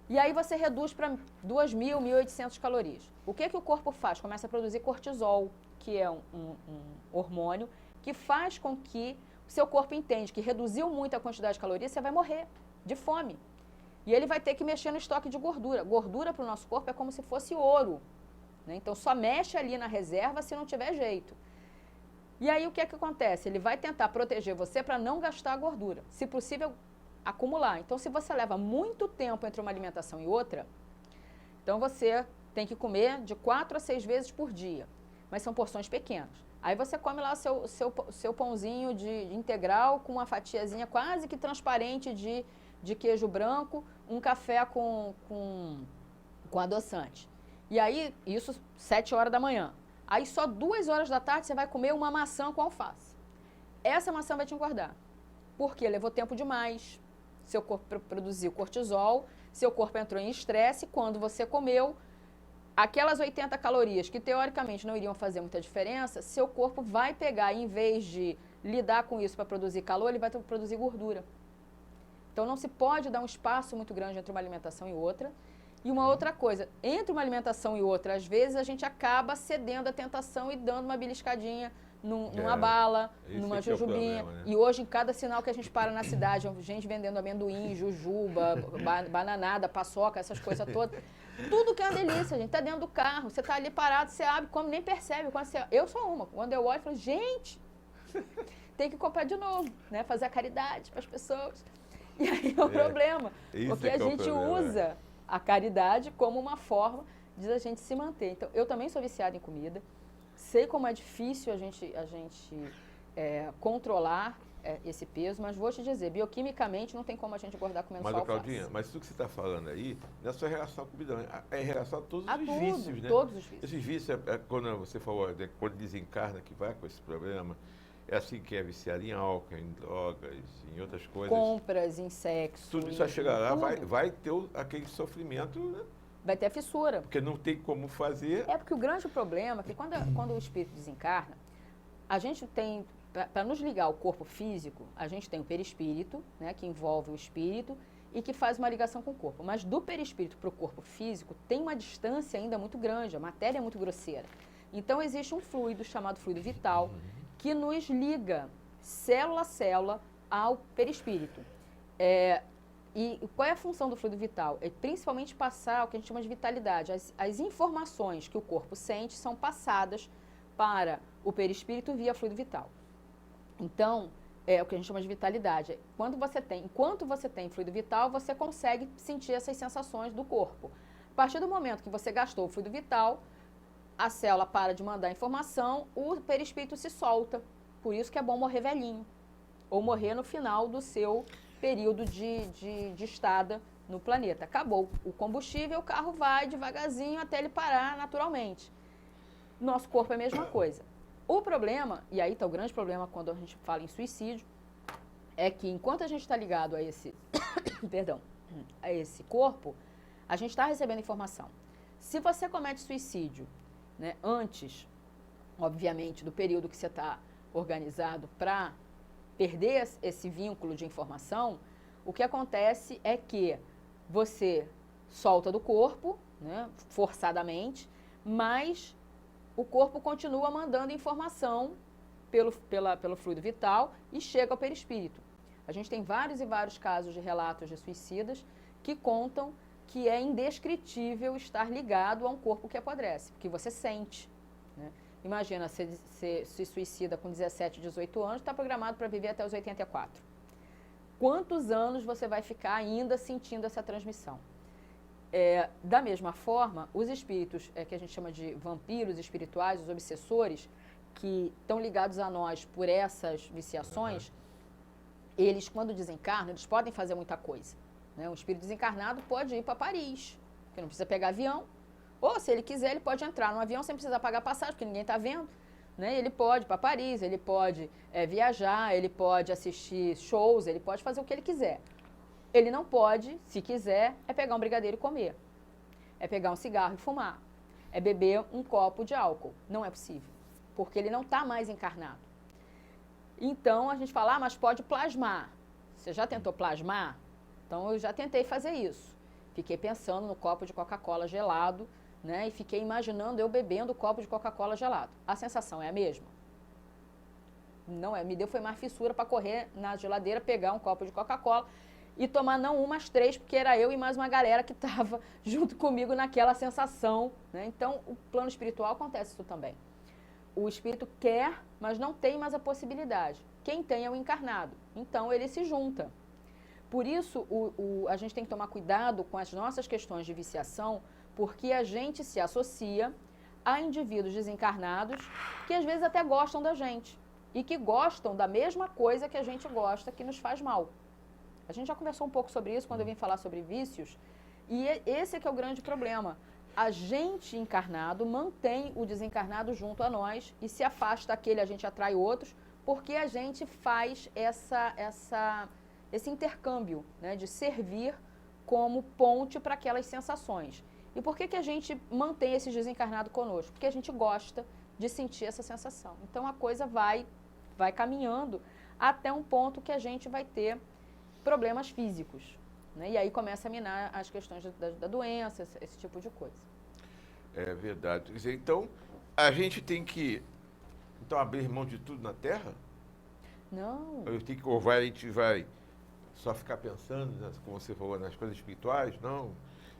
E aí você reduz para 2.000, 1.800 calorias. O que o corpo faz? Começa a produzir cortisol, que é um hormônio que faz com que o seu corpo entende que reduziu muito a quantidade de calorias, você vai morrer de fome. E ele vai ter que mexer no estoque de gordura. Gordura para o nosso corpo é como se fosse ouro, né? Então só mexe ali na reserva se não tiver jeito. E aí o que acontece? Ele vai tentar proteger você para não gastar a gordura. Se possível, acumular. Então se você leva muito tempo entre uma alimentação e outra, então você tem que comer de 4 a 6 vezes por dia. Mas são porções pequenas. Aí você come lá seu pãozinho de integral com uma fatiazinha quase que transparente de queijo branco, um café com adoçante. E aí, isso 7 horas da manhã. Aí só 2 horas da tarde você vai comer uma maçã com alface. Essa maçã vai te engordar. Porque levou tempo demais, seu corpo produziu cortisol, seu corpo entrou em estresse, quando você comeu, aquelas 80 calorias que teoricamente não iriam fazer muita diferença, seu corpo vai pegar, em vez de lidar com isso para produzir calor, ele vai produzir gordura. Então não se pode dar um espaço muito grande entre uma alimentação e outra. E uma outra coisa, entre uma alimentação e outra, às vezes a gente acaba cedendo à tentação e dando uma beliscadinha numa bala, numa jujubinha. Problema, né? E hoje, em cada sinal que a gente para na cidade, gente vendendo amendoim, jujuba, bananada, paçoca, essas coisas todas. Tudo que é uma delícia, gente. Tá dentro do carro, você tá ali parado, você abre, come, nem percebe. Eu sou uma. Quando eu olho, eu falo, gente, tem que comprar de novo, né? Fazer a caridade para as pessoas. E aí é o problema. Porque a gente usa a caridade como uma forma de a gente se manter. Então, eu também sou viciada em comida. Sei como é difícil a gente controlar esse peso, mas vou te dizer, bioquimicamente não tem como a gente engordar comendo só alface. Claudinha, mas tudo que você está falando aí não é só em relação à comida, é em relação a todos os vícios, né? Todos os vícios. Esses vícios, quando você falou, né, quando desencarna que vai com esse problema, é assim que é viciado em álcool, em drogas, em outras coisas. Compras, em sexo. Tudo isso vai chegar lá, vai ter aquele sofrimento, né? Vai ter a fissura. Porque não tem como fazer. É porque o grande problema é que quando o espírito desencarna, a gente tem, para nos ligar ao corpo físico, a gente tem o perispírito, né, que envolve o espírito e que faz uma ligação com o corpo. Mas do perispírito para o corpo físico tem uma distância ainda muito grande, a matéria é muito grosseira. Então existe um fluido chamado fluido vital que nos liga célula a célula ao perispírito. E qual é a função do fluido vital? É principalmente passar o que a gente chama de vitalidade. As informações que o corpo sente são passadas para o perispírito via fluido vital. Então, é o que a gente chama de vitalidade. Enquanto você tem fluido vital, você consegue sentir essas sensações do corpo. A partir do momento que você gastou o fluido vital, a célula para de mandar informação, o perispírito se solta. Por isso que é bom morrer velhinho. Ou morrer no final do seu período de estada no planeta. Acabou o combustível, o carro vai devagarzinho até ele parar naturalmente. Nosso corpo é a mesma coisa. O problema, e aí está o grande problema quando a gente fala em suicídio, é que enquanto a gente está ligado a esse, a esse corpo, a gente está recebendo informação. Se você comete suicídio, né, antes, obviamente, do período que você está organizado para perder esse vínculo de informação, o que acontece é que você solta do corpo, né, forçadamente, mas o corpo continua mandando informação pelo fluido vital e chega ao perispírito. A gente tem vários e vários casos de relatos de suicidas que contam que é indescritível estar ligado a um corpo que apodrece, porque você sente, né? Imagina, você se suicida com 17, 18 anos, está programado para viver até os 84. Quantos anos você vai ficar ainda sentindo essa transmissão? Da mesma forma, os espíritos, que a gente chama de vampiros espirituais, os obsessores, que estão ligados a nós por essas viciações, eles, quando desencarnam, eles podem fazer muita coisa, né? Um espírito desencarnado pode ir para Paris, porque não precisa pegar avião. Ou, se ele quiser, ele pode entrar num avião sem precisar pagar passagem, porque ninguém está vendo, né? Ele pode ir para Paris, ele pode viajar, ele pode assistir shows, ele pode fazer o que ele quiser. Ele não pode, se quiser, pegar um brigadeiro e comer. É pegar um cigarro e fumar. É beber um copo de álcool. Não é possível, porque ele não está mais encarnado. Então, a gente fala, mas pode plasmar. Você já tentou plasmar? Então, eu já tentei fazer isso. Fiquei pensando no copo de Coca-Cola gelado, né? E fiquei imaginando eu bebendo o copo de Coca-Cola gelado. A sensação é a mesma? Não é. Me deu foi mais fissura para correr na geladeira, pegar um copo de Coca-Cola e tomar não um, mas 3, porque era eu e mais uma galera que estava junto comigo naquela sensação, né? Então, o plano espiritual acontece isso também. O espírito quer, mas não tem mais a possibilidade. Quem tem é o encarnado. Então, ele se junta. Por isso, a gente tem que tomar cuidado com as nossas questões de viciação, porque a gente se associa a indivíduos desencarnados que às vezes até gostam da gente e que gostam da mesma coisa que a gente gosta, que nos faz mal. A gente já conversou um pouco sobre isso quando eu vim falar sobre vícios, e esse é que é o grande problema. A gente encarnado mantém o desencarnado junto a nós e se afasta daquele, a gente atrai outros, porque a gente faz esse intercâmbio, né, de servir como ponte para aquelas sensações. E por que a gente mantém esse desencarnado conosco? Porque a gente gosta de sentir essa sensação. Então, a coisa vai caminhando até um ponto que a gente vai ter problemas físicos, né? E aí começa a minar as questões da doença, esse tipo de coisa. É verdade. Quer dizer, então, a gente tem que abrir mão de tudo na Terra? Não. A gente vai só ficar pensando, como você falou, nas coisas espirituais? Não.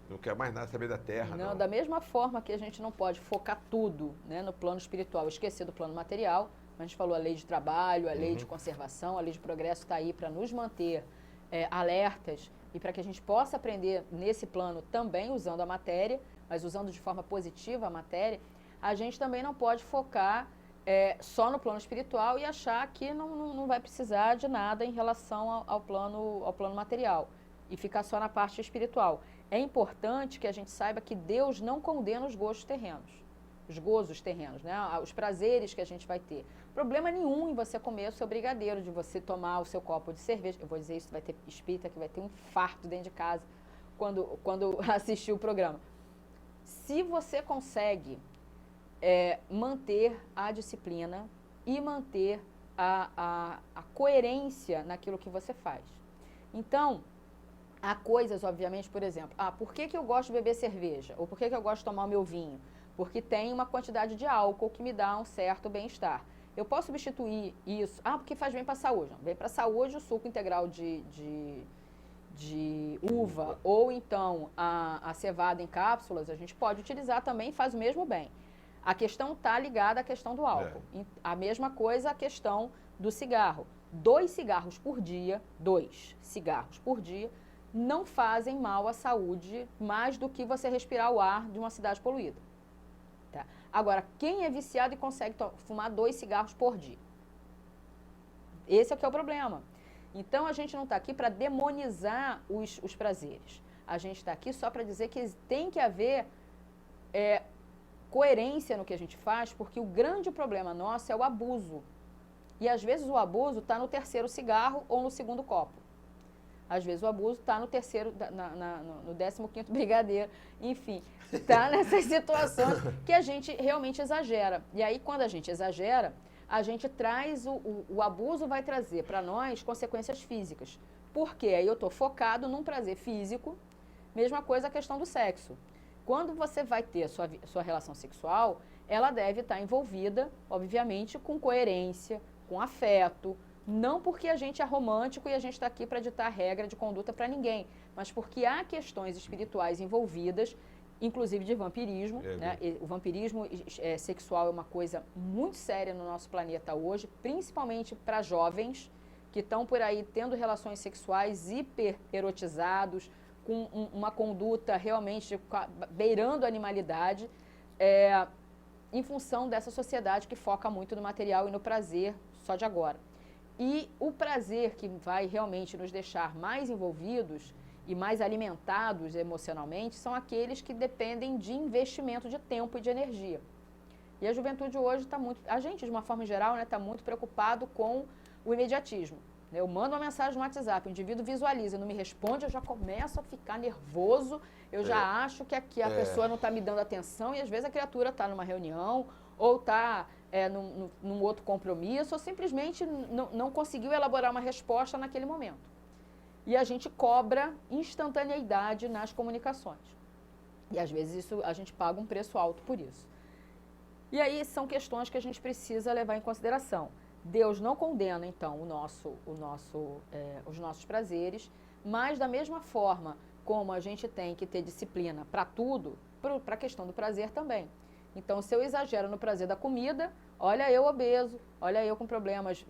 Não quer mais nada saber da terra, não. Da mesma forma que a gente não pode focar tudo, né, no plano espiritual, esquecer do plano material. A gente falou a lei de trabalho, a lei de conservação, a lei de progresso está aí para nos manter alertas e para que a gente possa aprender nesse plano também usando a matéria, mas usando de forma positiva a matéria. A gente também não pode focar só no plano espiritual e achar que não vai precisar de nada em relação ao plano material e ficar só na parte espiritual. É importante que a gente saiba que Deus não condena os gozos terrenos, né? Os prazeres que a gente vai ter. Problema nenhum em você comer o seu brigadeiro, de você tomar o seu copo de cerveja. Eu vou dizer isso, vai ter espírita que vai ter um infarto dentro de casa quando assistir o programa. Se você consegue manter a disciplina e manter a coerência naquilo que você faz. Então, há coisas, obviamente, por exemplo, por que eu gosto de beber cerveja? Ou por que eu gosto de tomar o meu vinho? Porque tem uma quantidade de álcool que me dá um certo bem-estar. Eu posso substituir isso? Porque faz bem para a saúde. Não, vem para a saúde o suco integral de uva ou então a cevada em cápsulas, a gente pode utilizar também, faz o mesmo bem. A questão está ligada à questão do álcool. A mesma coisa a questão do cigarro. 2 cigarros por dia não fazem mal à saúde mais do que você respirar o ar de uma cidade poluída. Tá? Agora, quem é viciado e consegue fumar 2 cigarros por dia? Esse é o que é o problema. Então, a gente não está aqui para demonizar os prazeres. A gente está aqui só para dizer que tem que haver coerência no que a gente faz, porque o grande problema nosso é o abuso. E, às vezes, o abuso está no 3º cigarro ou no 2º copo. Às vezes o abuso está no 3º, no 15º brigadeiro, enfim, está nessas situações que a gente realmente exagera. E aí, quando a gente exagera, a gente traz, o abuso vai trazer para nós consequências físicas. Porque aí eu estou focado num prazer físico, mesma coisa a questão do sexo. Quando você vai ter a sua relação sexual, ela deve estar envolvida, obviamente, com coerência, com afeto, não porque a gente é romântico e a gente está aqui para ditar regra de conduta para ninguém, mas porque há questões espirituais envolvidas, inclusive de vampirismo. Né? O vampirismo sexual é uma coisa muito séria no nosso planeta hoje, principalmente para jovens que estão por aí tendo relações sexuais hiper erotizados, com uma conduta realmente beirando a animalidade, em função dessa sociedade que foca muito no material e no prazer só de agora. E o prazer que vai realmente nos deixar mais envolvidos e mais alimentados emocionalmente são aqueles que dependem de investimento de tempo e de energia. E a juventude hoje está muito... A gente, de uma forma geral, está muito preocupado com o imediatismo. Eu mando uma mensagem no WhatsApp, o indivíduo visualiza, não me responde, eu já começo a ficar nervoso, eu já acho que aqui a pessoa não está me dando atenção e às vezes a criatura está numa reunião ou está num outro compromisso ou simplesmente não conseguiu elaborar uma resposta naquele momento. E a gente cobra instantaneidade nas comunicações. E às vezes a gente paga um preço alto por isso. E aí são questões que a gente precisa levar em consideração. Deus não condena, então, os nossos prazeres, mas da mesma forma como a gente tem que ter disciplina para tudo, para a questão do prazer também. Então, se eu exagero no prazer da comida, olha eu obeso, olha eu com problemas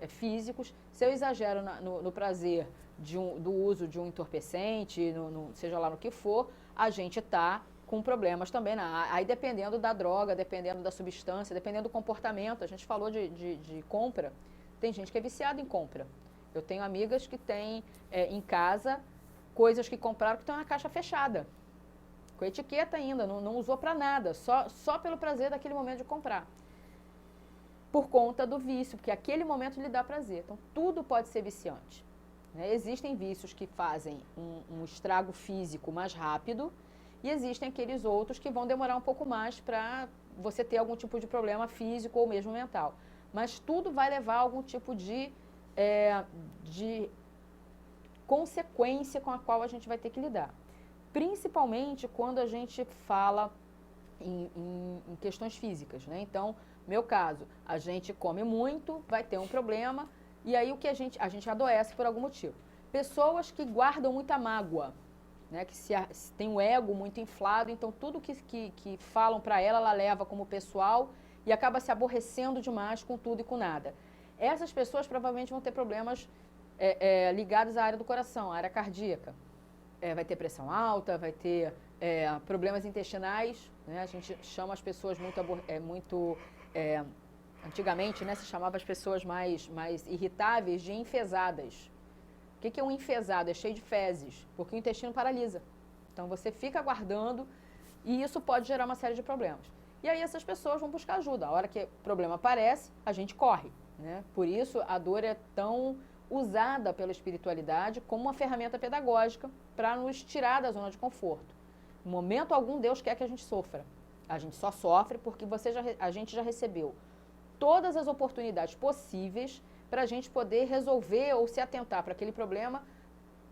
físicos. Se eu exagero no prazer do uso de um entorpecente, seja lá no que for, a gente está com problemas também. Aí dependendo da droga, dependendo da substância, dependendo do comportamento. A gente falou de compra. Tem gente que é viciada em compra. Eu tenho amigas que têm em casa coisas que compraram que estão na caixa fechada. Com etiqueta ainda, não usou para nada, só pelo prazer daquele momento de comprar. Por conta do vício, porque aquele momento lhe dá prazer. Então, tudo pode ser viciante. Né? Existem vícios que fazem um estrago físico mais rápido e existem aqueles outros que vão demorar um pouco mais para você ter algum tipo de problema físico ou mesmo mental. Mas tudo vai levar a algum tipo de consequência com a qual a gente vai ter que lidar. Principalmente quando a gente fala em questões físicas, né? Então, meu caso, a gente come muito, vai ter um problema, e aí o que a gente adoece por algum motivo. Pessoas que guardam muita mágoa, né, que se tem um ego muito inflado, então tudo que falam para ela leva como pessoal e acaba se aborrecendo demais com tudo e com nada. Essas pessoas provavelmente vão ter problemas ligados à área do coração, à área cardíaca. Vai ter pressão alta, vai ter problemas intestinais, né? A gente chama as pessoas antigamente, né, se chamava as pessoas mais irritáveis de enfesadas. O que é um enfesado? É cheio de fezes, porque o intestino paralisa. Então você fica aguardando e isso pode gerar uma série de problemas. E aí essas pessoas vão buscar ajuda. A hora que o problema aparece, a gente corre, né? Por isso a dor é tão usada pela espiritualidade como uma ferramenta pedagógica para nos tirar da zona de conforto. Em momento algum, Deus quer que a gente sofra. A gente só sofre porque a gente já recebeu todas as oportunidades possíveis para a gente poder resolver ou se atentar para aquele problema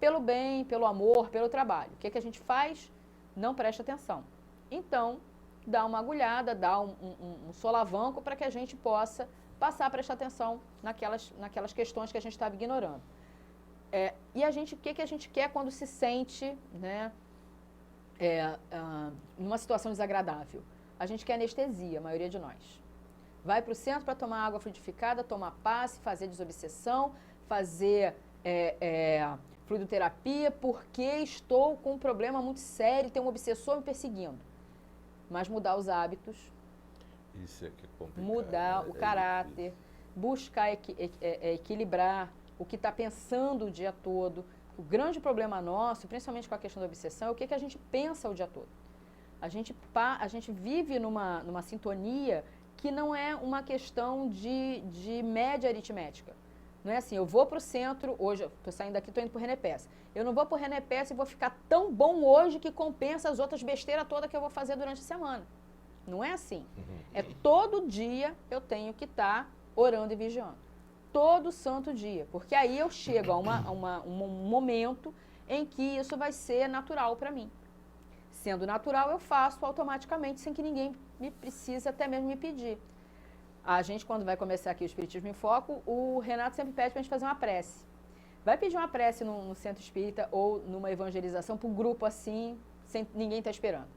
pelo bem, pelo amor, pelo trabalho. O que a gente faz? Não presta atenção. Então, dá uma agulhada, dá um solavanco para que a gente possa passar a prestar atenção naquelas questões que a gente estava ignorando. E o que a gente quer quando se sente, né, numa situação desagradável? A gente quer anestesia, a maioria de nós. Vai para o centro para tomar água fluidificada, tomar passe, fazer desobsessão, fazer fluidoterapia, porque estou com um problema muito sério, tem um obsessor me perseguindo. Mas mudar os hábitos, isso é que é complicado, mudar o caráter, buscar equilibrar o que está pensando o dia todo. O grande problema nosso, principalmente com a questão da obsessão, é o que a gente pensa o dia todo. A gente vive numa sintonia que não é uma questão de média aritmética. Não é assim, eu vou para o centro, hoje eu estou saindo daqui, estou indo para o Renepes. Eu não vou para o Renepes e vou ficar tão bom hoje que compensa as outras besteiras todas que eu vou fazer durante a semana. Não é assim. É todo dia eu tenho que estar orando e vigiando. Todo santo dia. Porque aí eu chego a um momento em que isso vai ser natural para mim. Sendo natural, eu faço automaticamente, sem que ninguém me precise até mesmo me pedir. A gente, quando vai começar aqui o Espiritismo em Foco, o Renato sempre pede para a gente fazer uma prece. Vai pedir uma prece no centro espírita ou numa evangelização para um grupo assim, sem ninguém estar esperando.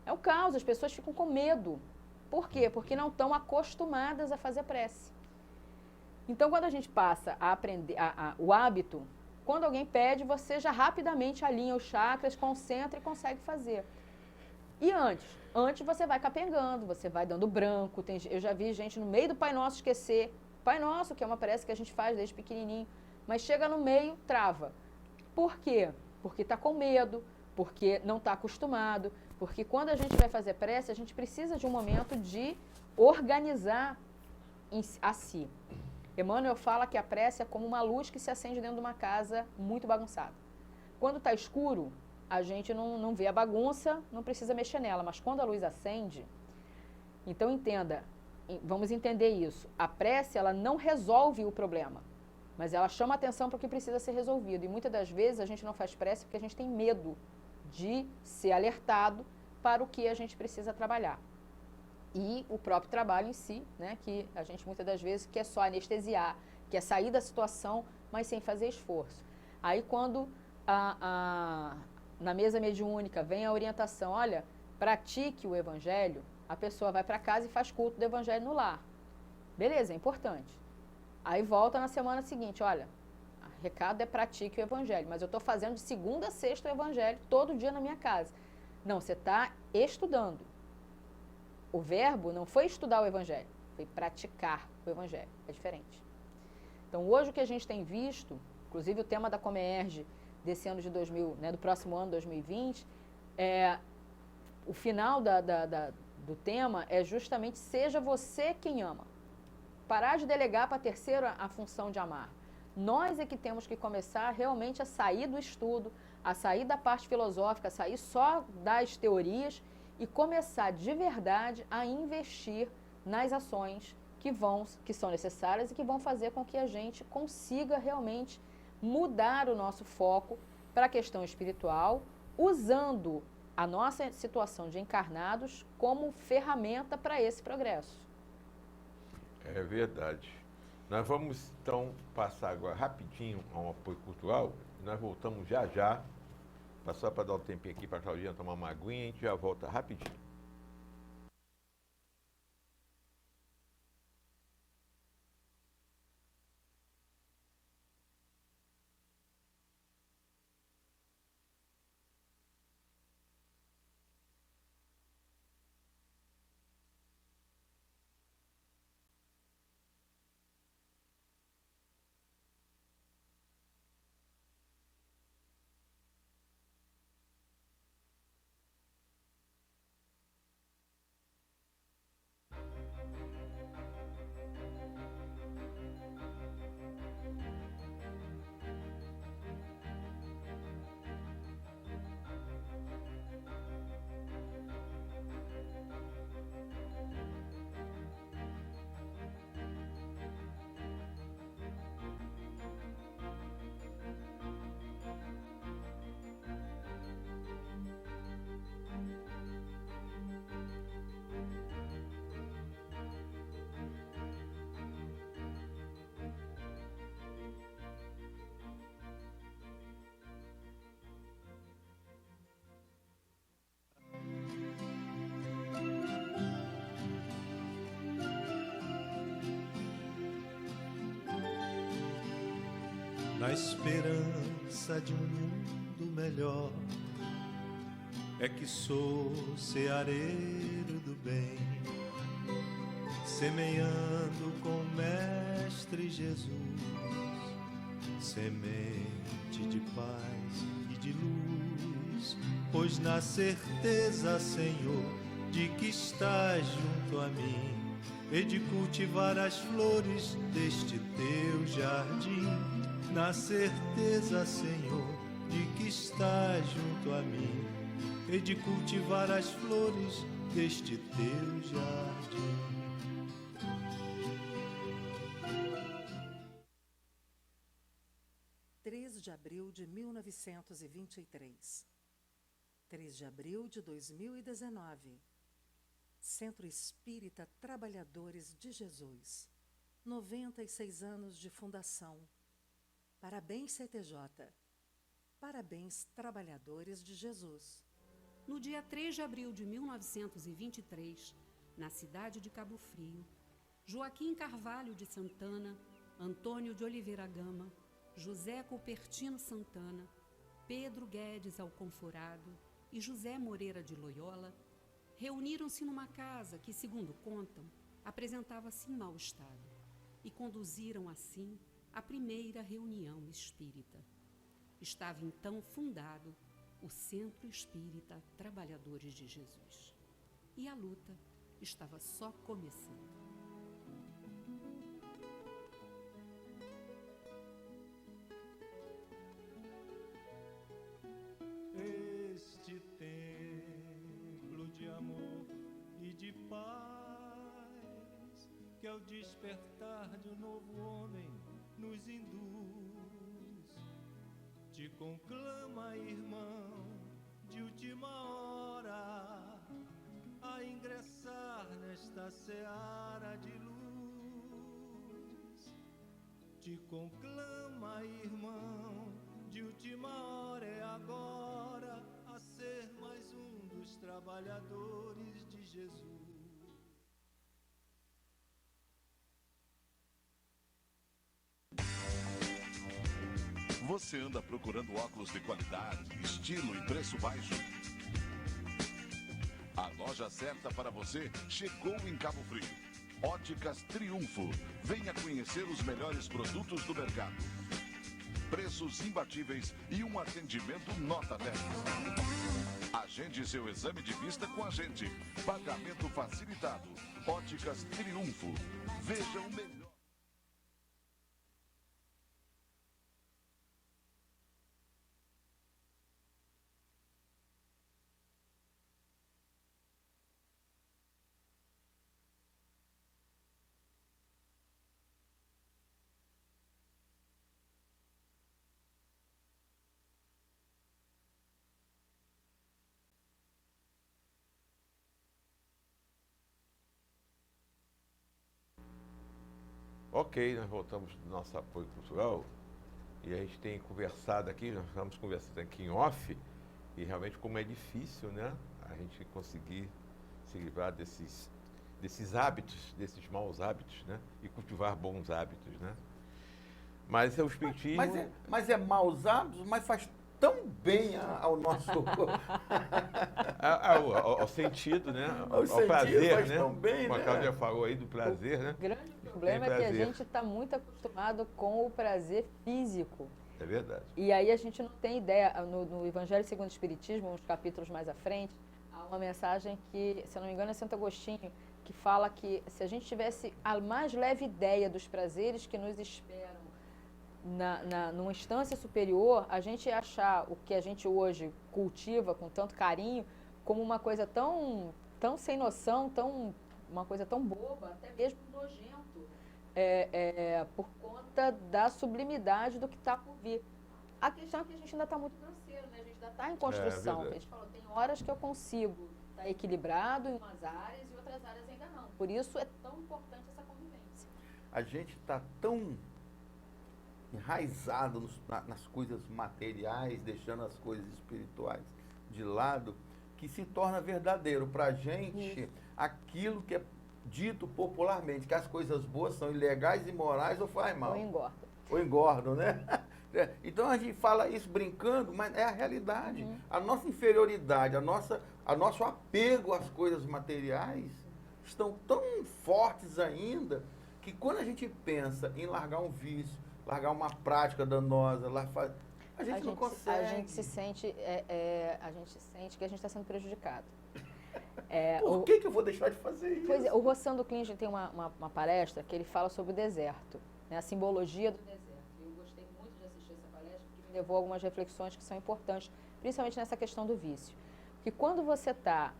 É um caos, as pessoas ficam com medo. Por quê? Porque não estão acostumadas a fazer prece. Então, quando a gente passa a aprender o hábito, quando alguém pede, você já rapidamente alinha os chakras, concentra e consegue fazer. E antes você vai capengando, você vai dando branco. Eu já vi gente no meio do Pai Nosso esquecer. Pai Nosso, que é uma prece que a gente faz desde pequenininho, mas chega no meio, trava. Por quê? Porque está com medo, porque não está acostumado, porque quando a gente vai fazer prece, a gente precisa de um momento de organizar a si. Emmanuel fala que a prece é como uma luz que se acende dentro de uma casa muito bagunçada. Quando está escuro, a gente não vê a bagunça, não precisa mexer nela, mas quando a luz acende, então entenda, vamos entender isso. A prece, ela não resolve o problema, mas ela chama atenção para o que precisa ser resolvido. E muitas das vezes a gente não faz prece porque a gente tem medo de ser alertado para o que a gente precisa trabalhar. E o próprio trabalho em si, né, que a gente muitas das vezes quer só anestesiar, quer sair da situação, mas sem fazer esforço. Aí quando na mesa mediúnica vem a orientação, olha, pratique o evangelho, a pessoa vai para casa e faz culto do evangelho no lar. Beleza, é importante. Aí volta na semana seguinte, olha, o recado é pratique o evangelho, mas eu estou fazendo de segunda a sexta o evangelho todo dia na minha casa. Não, você está estudando. O verbo não foi estudar o evangelho, foi praticar o evangelho. É diferente. Então, hoje o que a gente tem visto, inclusive o tema da Comerge desse ano de 2000, né, do próximo ano, 2020, o final do tema é justamente seja você quem ama. Parar de delegar para terceiro a função de amar. Nós é que temos que começar realmente a sair do estudo, a sair da parte filosófica, a sair só das teorias e começar de verdade a investir nas ações que são necessárias e que vão fazer com que a gente consiga realmente mudar o nosso foco para a questão espiritual, usando a nossa situação de encarnados como ferramenta para esse progresso. É verdade. Nós vamos, então, passar agora rapidinho a um apoio cultural e nós voltamos já Só para dar um tempinho aqui para a Claudinha tomar uma aguinha, a gente já volta rapidinho. Na esperança de um mundo melhor, é que sou ceareiro do bem, semeando com o Mestre Jesus, semente de paz e de luz, pois na certeza, Senhor, de que estás junto a mim, e de cultivar as flores deste teu jardim. Na certeza, Senhor, de que estás junto a mim, e de cultivar as flores deste teu jardim. De abril de 1923. 3 de abril de 2019. Centro Espírita Trabalhadores de Jesus. 96 anos de fundação. Parabéns, CTJ. Parabéns, trabalhadores de Jesus. No dia 3 de abril de 1923, na cidade de Cabo Frio, Joaquim Carvalho de Santana, Antônio de Oliveira Gama, José Cupertino Santana, Pedro Guedes Alconforado e José Moreira de Loyola reuniram-se numa casa que, segundo contam, apresentava-se em mau estado e conduziram assim a primeira reunião espírita. Estava então fundado o Centro Espírita Trabalhadores de Jesus. E a luta estava só começando. Este templo de amor e de paz, que ao despertar de um novo homem nos induz, te conclama, irmão, de última hora, a ingressar nesta seara de luz. Te conclama, irmão, de última hora, é agora, a ser mais um dos trabalhadores de Jesus. Você anda procurando óculos de qualidade, estilo e preço baixo? A loja certa para você chegou em Cabo Frio. Óticas Triunfo. Venha conhecer os melhores produtos do mercado. Preços imbatíveis e um atendimento nota 10. Agende seu exame de vista com a gente. Pagamento facilitado. Óticas Triunfo. Veja o melhor. Ok, nós voltamos do nosso apoio cultural e a gente tem conversado aqui, nós estamos conversando aqui em off, E realmente como é difícil, né, a gente conseguir se livrar desses hábitos, desses maus hábitos, né, e cultivar bons hábitos, né. Mas é o espiritismo... Mas é maus hábitos, mas faz tão bem ao nosso... ao sentido, né, Ao sentido, prazer, faz né, tão bem, como a né? Cláudia falou aí do prazer, né. O grande problema é que a prazer. gente está muito acostumado com o prazer físico. É verdade. E aí a gente não tem ideia. No Evangelho segundo o Espiritismo, uns capítulos mais à frente, há uma mensagem que, se eu não me engano, é Santo Agostinho, que fala que se a gente tivesse a mais leve ideia dos prazeres que nos esperam numa instância superior, a gente ia achar o que a gente hoje cultiva com tanto carinho como uma coisa tão sem noção, uma coisa tão boba, até mesmo nojento, por conta da sublimidade do que está por vir. A questão é que a gente ainda está muito grosseiro, né? A gente ainda está em construção. A gente falou, tem horas que eu consigo estar equilibrado em umas áreas e outras áreas ainda não. Por isso é tão importante essa convivência. A gente está tão enraizado nas coisas materiais, deixando as coisas espirituais de lado, que se torna verdadeiro para a gente aquilo que é dito popularmente, que as coisas boas são ilegais, imorais ou faz mal. Ou engorda. Ou engordam, né? Então a gente fala isso brincando, mas é a realidade. A nossa inferioridade, a nosso apego às coisas materiais estão tão fortes ainda que quando a gente pensa em largar um vício, largar uma prática danosa, a gente não consegue. A gente sente que a gente está sendo prejudicado. Por que eu vou deixar de fazer isso? Pois é, o Rossando Klingen tem uma palestra que ele fala sobre o deserto, né, a simbologia do deserto. Eu gostei muito de assistir essa palestra porque me levou a algumas reflexões que são importantes, principalmente nessa questão do vício. Porque quando você está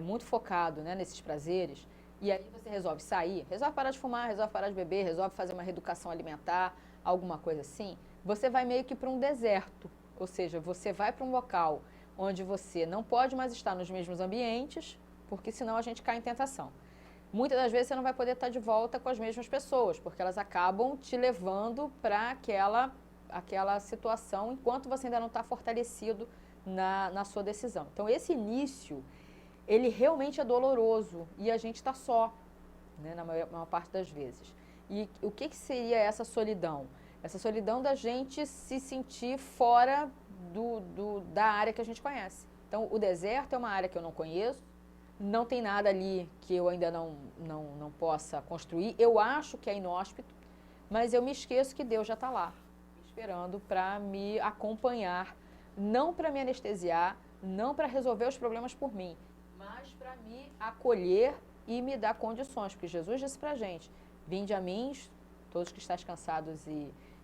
muito focado, né, nesses prazeres, e aí você resolve sair, resolve parar de fumar, resolve parar de beber, resolve fazer uma reeducação alimentar, alguma coisa assim, você vai meio que para um deserto. Ou seja, você vai para um local onde você não pode mais estar nos mesmos ambientes, porque senão a gente cai em tentação. Muitas das vezes você não vai poder estar de volta com as mesmas pessoas, porque elas acabam te levando para aquela situação enquanto você ainda não está fortalecido na sua decisão. Então, esse início, ele realmente é doloroso e a gente está só, né, na maior parte das vezes. E o que seria essa solidão? Essa solidão da gente se sentir fora da área que a gente conhece. Então, o deserto é uma área que eu não conheço, não tem nada ali que eu ainda não possa construir. Eu acho que é inóspito, mas eu me esqueço que Deus já está lá, esperando para me acompanhar, não para me anestesiar, não para resolver os problemas por mim, mas para me acolher e me dar condições, porque Jesus disse para a gente, vinde a mim, todos que estáis cansados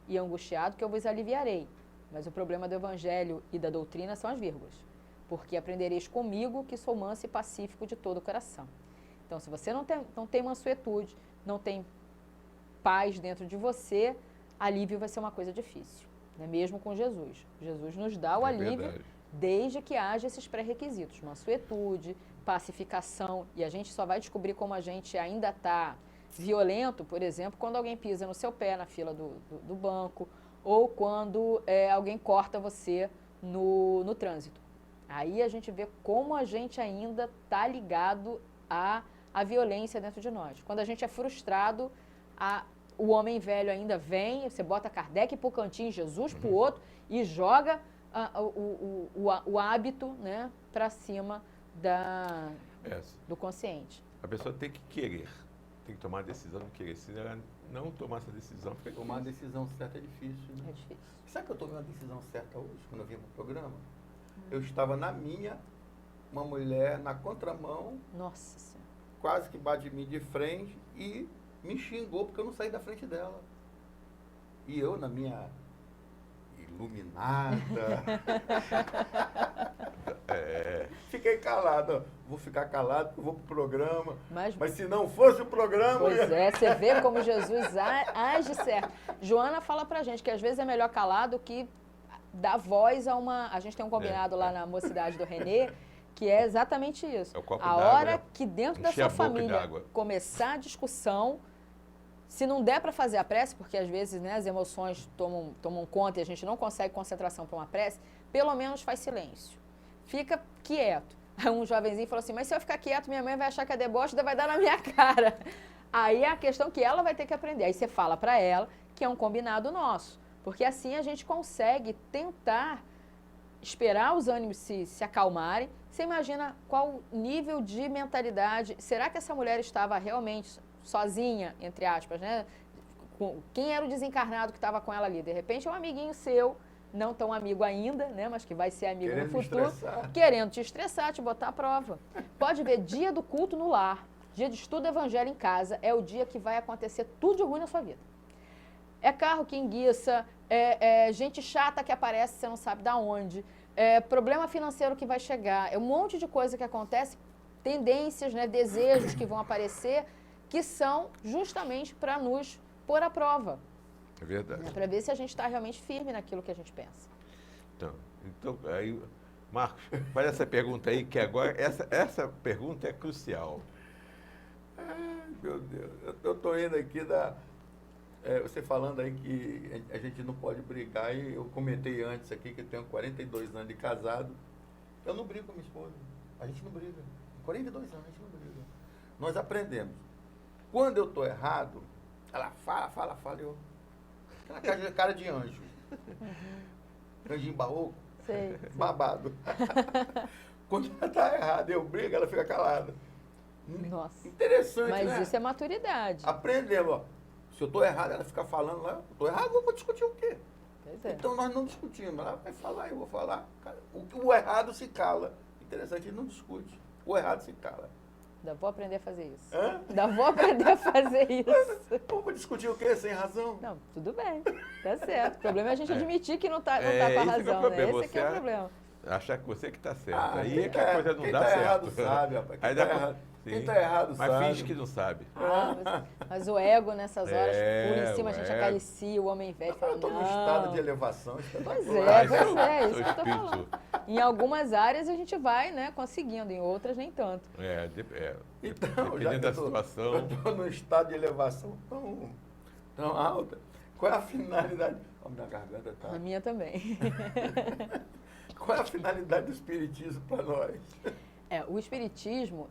e angustiados, que eu vos aliviarei. Mas o problema do Evangelho e da doutrina são as vírgulas. Porque aprendereis comigo que sou manso e pacífico de todo o coração. Então, se você não tem mansuetude, não tem paz dentro de você, alívio vai ser uma coisa difícil. Né? Mesmo com Jesus. Jesus nos dá o alívio desde que haja esses pré-requisitos. Mansuetude, pacificação. E a gente só vai descobrir como a gente ainda está violento, por exemplo, quando alguém pisa no seu pé na fila do banco, ou quando alguém corta você no trânsito. Aí a gente vê como a gente ainda está ligado à violência dentro de nós. Quando a gente é frustrado, o homem velho ainda vem, você bota Kardec para o cantinho, Jesus para o outro, e joga o hábito, né, para cima do consciente. A pessoa tem que querer, tem que tomar a decisão de querer. Se ela não tomar essa decisão, fica difícil. Tomar a decisão certa é difícil, né? É difícil. Sabe que eu tomei uma decisão certa hoje, quando eu vim para o programa? Eu estava na minha, uma mulher na contramão, Nossa Senhora, quase que bate de mim de frente e me xingou porque eu não saí da frente dela. E eu, na minha iluminada, fiquei calado. Vou ficar calado porque eu vou pro programa. Mas se não fosse o programa... Pois você vê como Jesus age certo. Joana fala pra gente que às vezes é melhor calado que dar voz a uma... A gente tem um combinado lá na Mocidade do Renê, que é exatamente isso. É o copo a d'água, hora que dentro da sua família de começar a discussão, se não der para fazer a prece, porque às vezes, né, as emoções tomam conta e a gente não consegue concentração para uma prece, pelo menos faz silêncio. fica quieto. Aí um jovenzinho falou assim, mas se eu ficar quieto, minha mãe vai achar que é deboche e vai dar na minha cara. Aí é a questão que ela vai ter que aprender. Aí você fala para ela que é um combinado nosso, porque assim a gente consegue tentar esperar os ânimos se acalmarem. Você imagina qual nível de mentalidade, será que essa mulher estava realmente sozinha, entre aspas, né? Quem era o desencarnado que estava com ela ali? De repente é um amiguinho seu, não tão amigo ainda, né? Mas que vai ser amigo no futuro, querendo te estressar, te botar à prova. Pode ver, dia do culto no lar, dia de estudo do evangelho em casa, é o dia que vai acontecer tudo de ruim na sua vida. É carro que enguiça, gente chata que aparece, você não sabe de onde, problema financeiro que vai chegar, é um monte de coisa que acontece, tendências, né, desejos que vão aparecer, que são justamente para nos pôr à prova. É verdade. Para ver se a gente está realmente firme naquilo que a gente pensa. Então aí, Marcos, faz essa pergunta aí, que agora, essa pergunta é crucial. Ai, meu Deus, eu estou indo aqui você falando aí que a gente não pode brigar, e eu comentei antes aqui que eu tenho 42 anos de casado. Eu não brigo com minha esposa. A gente não briga. 42 anos, a gente não briga. Nós aprendemos. Quando eu estou errado, ela fala, eu... Aquela cara de anjo. Anjinho barroco. Sei. Babado. Quando ela está errada, eu brigo, ela fica calada. Nossa. Interessante, mas né? Isso é maturidade. Aprendemos, ó. Se eu estou errado, ela fica falando lá, eu estou errado, eu vou discutir o quê? Pois é. Então nós não discutimos. Ela vai falar, eu vou falar. O errado se cala. Interessante, ele não discute. O errado se cala. Ainda vou aprender a fazer isso. Hã? Ainda vou aprender a fazer isso. Pô, vou discutir o quê? Sem razão? Não, tudo bem. Tá certo. O problema é a gente admitir que não tá com a esse razão, que é o né? problema. Esse que é o problema. Achar que você que está certo. Ah, Aí é que a coisa não quem dá tá certo. errado sabe, rapaz. Quem Aí tá dá pra- errado, Sim. quem tá errado Mas sabe. finge que não sabe. Mas o ego nessas horas, por em cima, a o gente ego. acaricia o homem velho e fala, Eu estou num não. estado de elevação Pois espetacular. é, pois é, isso Seu que eu tô falando. espírito. Em algumas áreas a gente vai, né, conseguindo, em outras nem tanto. Então, dependendo já que da eu situação. estou num estado de elevação tão alta, qual é a finalidade? Ó, minha garganta tá. A minha também. Qual é a finalidade do espiritismo para nós? O Espiritismo,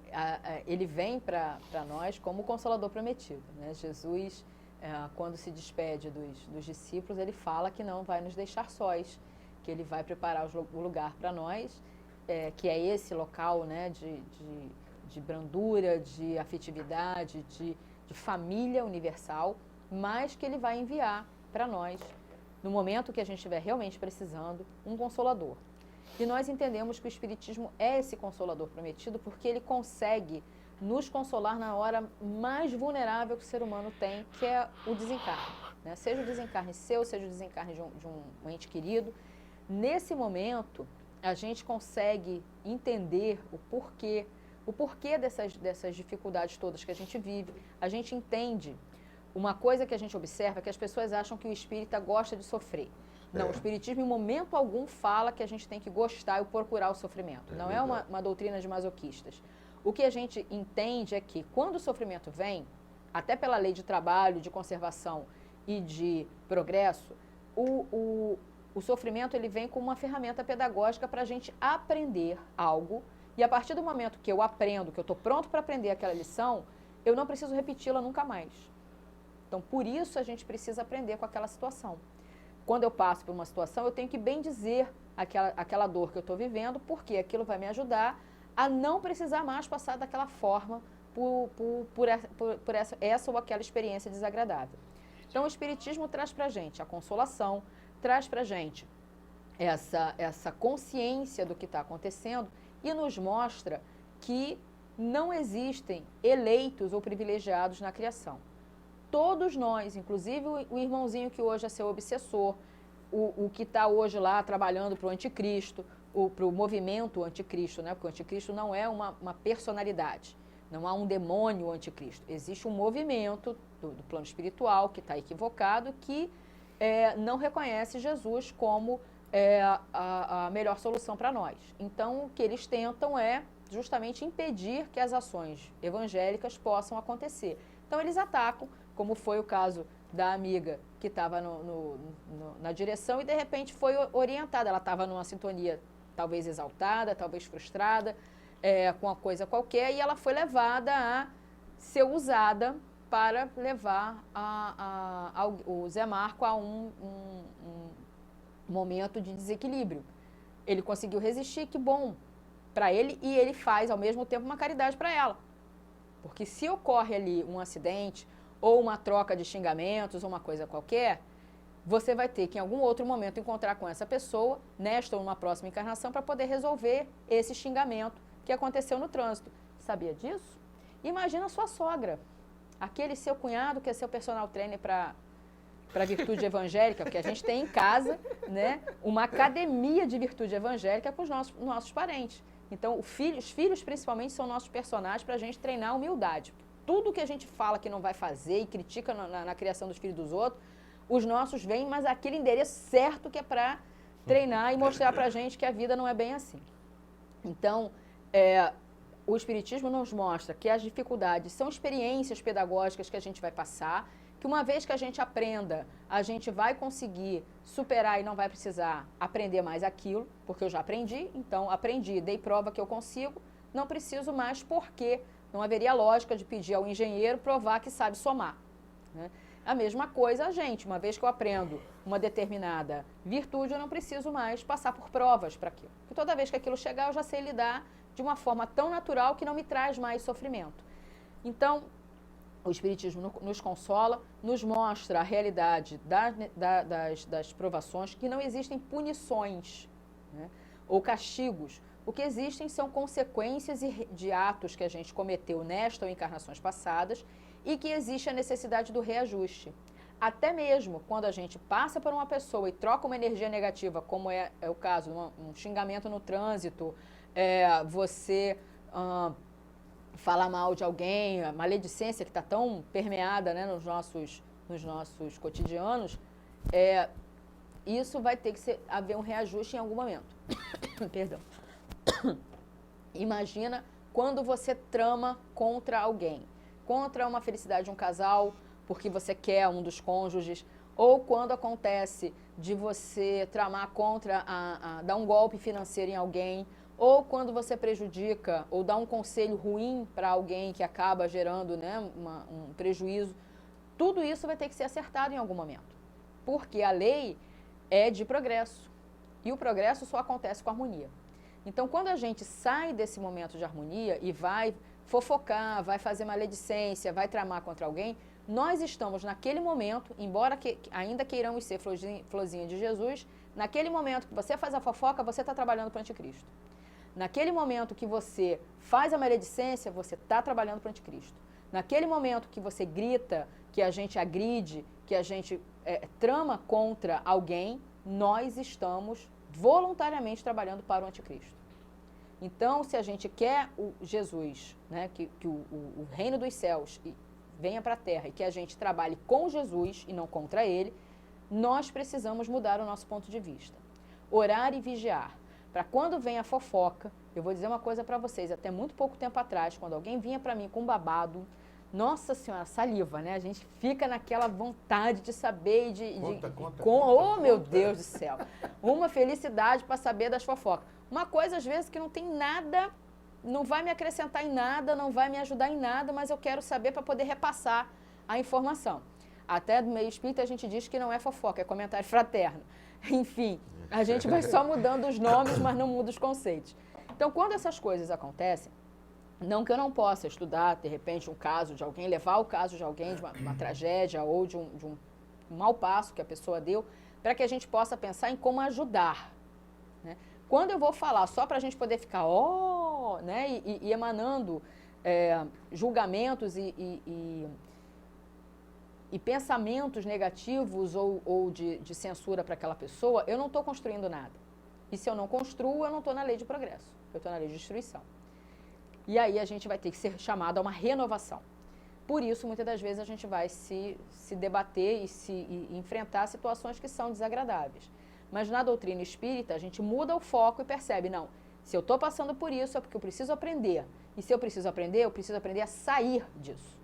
ele vem para nós como o Consolador prometido, né? Jesus, quando se despede dos discípulos, ele fala que não vai nos deixar sós, que ele vai preparar o lugar para nós, que é esse local, né, de brandura, de afetividade, de família universal, mas que ele vai enviar para nós, no momento que a gente estiver realmente precisando, um Consolador. E nós entendemos que o Espiritismo é esse Consolador prometido porque ele consegue nos consolar na hora mais vulnerável que o ser humano tem, que é o desencarne, né? Seja o desencarne seu, seja o desencarne de um ente querido. Nesse momento, a gente consegue entender o porquê dessas dificuldades todas que a gente vive. A gente entende. Uma coisa que a gente observa é que as pessoas acham que o espírita gosta de sofrer. Não, o Espiritismo em momento algum fala que a gente tem que gostar e procurar o sofrimento. Não é uma doutrina de masoquistas. O que a gente entende é que quando o sofrimento vem, até pela lei de trabalho, de conservação e de progresso, o sofrimento ele vem como uma ferramenta pedagógica para a gente aprender algo. E a partir do momento que eu aprendo, que eu estou pronto para aprender aquela lição, eu não preciso repeti-la nunca mais. Então, por isso a gente precisa aprender com aquela situação. Quando eu passo por uma situação, eu tenho que bem dizer aquela dor que eu estou vivendo, porque aquilo vai me ajudar a não precisar mais passar daquela forma por essa ou aquela experiência desagradável. Então, o Espiritismo traz para a gente a consolação, traz para a gente essa consciência do que está acontecendo e nos mostra que não existem eleitos ou privilegiados na criação. Todos nós, inclusive o irmãozinho que hoje é seu obsessor, o que está hoje lá trabalhando para o anticristo, para o movimento anticristo, né? Porque o anticristo não é uma personalidade, não há um demônio anticristo. Existe um movimento do plano espiritual que está equivocado, que não reconhece Jesus como a melhor solução para nós. Então, o que eles tentam é justamente impedir que as ações evangélicas possam acontecer. Então, eles atacam, como foi o caso da amiga que estava na direção e, de repente, foi orientada. Ela estava numa sintonia talvez exaltada, talvez frustrada, com uma coisa qualquer, e ela foi levada a ser usada para levar o Zé Marco a um momento de desequilíbrio. Ele conseguiu resistir, que bom para ele, e ele faz ao mesmo tempo uma caridade para ela. Porque se ocorre ali um acidente, ou uma troca de xingamentos, ou uma coisa qualquer, você vai ter que em algum outro momento encontrar com essa pessoa, nesta ou numa próxima encarnação, para poder resolver esse xingamento que aconteceu no trânsito. Sabia disso? Imagina a sua sogra, aquele seu cunhado que é seu personal trainer para virtude evangélica, porque a gente tem em casa, né, uma academia de virtude evangélica com os nossos parentes. Então, os filhos principalmente são nossos personagens para a gente treinar a humildade. Tudo que a gente fala que não vai fazer e critica na criação dos filhos dos outros, os nossos vêm, mas aquele endereço certo que é para treinar e mostrar para a gente que a vida não é bem assim. Então, o Espiritismo nos mostra que as dificuldades são experiências pedagógicas que a gente vai passar, que uma vez que a gente aprenda, a gente vai conseguir superar e não vai precisar aprender mais aquilo, porque eu já aprendi, então aprendi, dei prova que eu consigo, não preciso mais porque não haveria lógica de pedir ao engenheiro provar que sabe somar, né? A mesma coisa a gente, uma vez que eu aprendo uma determinada virtude, eu não preciso mais passar por provas para aquilo. Porque toda vez que aquilo chegar, eu já sei lidar de uma forma tão natural que não me traz mais sofrimento. Então, o Espiritismo nos consola, nos mostra a realidade das provações, que não existem punições, né, ou castigos. O que existem são consequências de atos que a gente cometeu nesta ou encarnações passadas e que existe a necessidade do reajuste. Até mesmo quando a gente passa por uma pessoa e troca uma energia negativa, como é o caso, um xingamento no trânsito, você falar mal de alguém, a maledicência que está tão permeada, né, nos nossos cotidianos, isso vai ter que haver um reajuste em algum momento. Perdão. Imagina quando você trama contra alguém, contra uma felicidade de um casal, porque você quer um dos cônjuges, ou quando acontece de você tramar contra, dar um golpe financeiro em alguém, ou quando você prejudica ou dá um conselho ruim para alguém que acaba gerando, né, um prejuízo. Tudo isso vai ter que ser acertado em algum momento, porque a lei é de progresso, e o progresso só acontece com harmonia. Então, quando a gente sai desse momento de harmonia e vai fofocar, vai fazer maledicência, vai tramar contra alguém, nós estamos naquele momento, embora ainda queiramos ser florzinha de Jesus, naquele momento que você faz a fofoca, você está trabalhando para o anticristo. Naquele momento que você faz a maledicência, você está trabalhando para o anticristo. Naquele momento que você grita, que a gente agride, que a gente trama contra alguém, nós estamos voluntariamente trabalhando para o anticristo. Então, se a gente quer o Jesus, né, que o reino dos céus venha para a terra e que a gente trabalhe com Jesus e não contra ele, nós precisamos mudar o nosso ponto de vista. Orar e vigiar. Para quando vem a fofoca, eu vou dizer uma coisa para vocês, até muito pouco tempo atrás, quando alguém vinha para mim com um babado, nossa senhora, saliva, né? A gente fica naquela vontade de saber oh, meu Deus do céu. Uma felicidade para saber das fofocas. Uma coisa, às vezes, que não tem nada, não vai me acrescentar em nada, não vai me ajudar em nada, mas eu quero saber para poder repassar a informação. Até do meio espírita a gente diz que não é fofoca, é comentário fraterno. Enfim, a gente vai só mudando os nomes, mas não muda os conceitos. Então, quando essas coisas acontecem, não que eu não possa estudar, de repente, um caso de alguém, levar o caso de alguém, de uma tragédia ou de um mau passo que a pessoa deu, para que a gente possa pensar em como ajudar, né? Quando eu vou falar só para a gente poder ficar, né, e emanando julgamentos e pensamentos negativos ou de censura para aquela pessoa, eu não estou construindo nada. E se eu não construo, eu não estou na lei de progresso, eu estou na lei de destruição. E aí a gente vai ter que ser chamado a uma renovação. Por isso, muitas das vezes, a gente vai se debater e enfrentar situações que são desagradáveis. Mas na doutrina espírita, a gente muda o foco e percebe, não, se eu estou passando por isso é porque eu preciso aprender. E se eu preciso aprender a sair disso.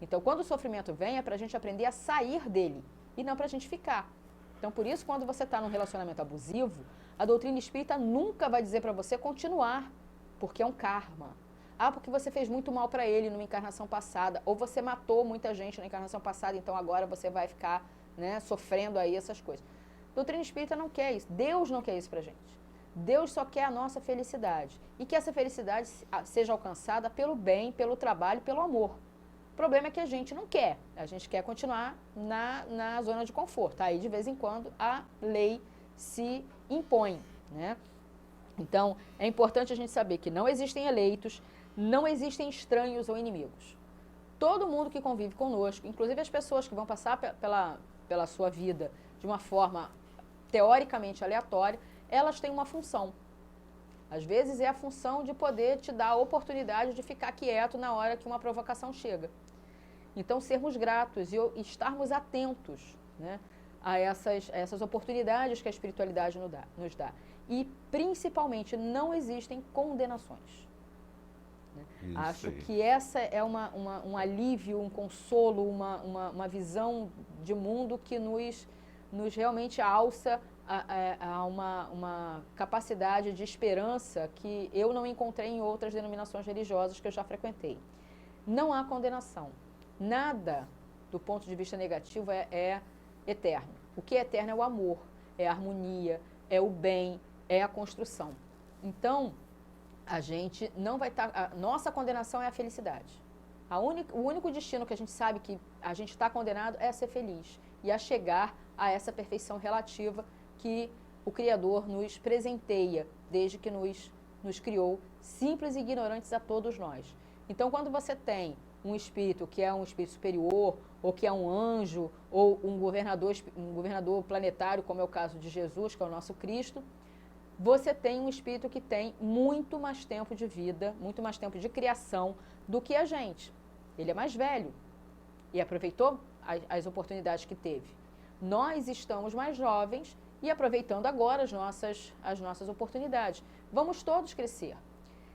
Então, quando o sofrimento vem, é para a gente aprender a sair dele e não para a gente ficar. Então, por isso, quando você está num relacionamento abusivo, A doutrina espírita nunca vai dizer para você continuar, porque é um karma. Ah, porque você fez muito mal para ele numa encarnação passada, ou você matou muita gente na encarnação passada, então agora você vai ficar, né, sofrendo aí essas coisas. Doutrina espírita não quer isso. Deus não quer isso pra gente. Deus só quer a nossa felicidade. E que essa felicidade seja alcançada pelo bem, pelo trabalho, pelo amor. O problema é que a gente não quer. A gente quer continuar na zona de conforto. Aí, de vez em quando, a lei se impõe, né? Então, é importante a gente saber que não existem eleitos, não existem estranhos ou inimigos. Todo mundo que convive conosco, inclusive as pessoas que vão passar pela sua vida de uma forma teoricamente aleatória, elas têm uma função. Às vezes é a função de poder te dar a oportunidade de ficar quieto na hora que uma provocação chega. Então, sermos gratos e estarmos atentos, né, a essas oportunidades que a espiritualidade nos dá. E, principalmente, não existem condenações. Né? Acho que essa é um alívio, um consolo, uma visão de mundo que nos realmente alça a uma capacidade de esperança que eu não encontrei em outras denominações religiosas que eu já frequentei. Não há condenação. Nada, do ponto de vista negativo, é eterno. O que é eterno é o amor, é a harmonia, é o bem, é a construção. Então, a gente não vai estar... A nossa condenação é a felicidade. O único destino que a gente sabe que a gente está condenado é a ser feliz e a chegar a essa perfeição relativa que o Criador nos presenteia desde que nos criou, simples e ignorantes a todos nós. Então, quando você tem um espírito que é um espírito superior, ou que é um anjo, ou um governador planetário, como é o caso de Jesus, que é o nosso Cristo, você tem um espírito que tem muito mais tempo de vida, muito mais tempo de criação do que a gente. Ele é mais velho e aproveitou as oportunidades que teve. Nós estamos mais jovens e aproveitando agora as nossas oportunidades. Vamos todos crescer.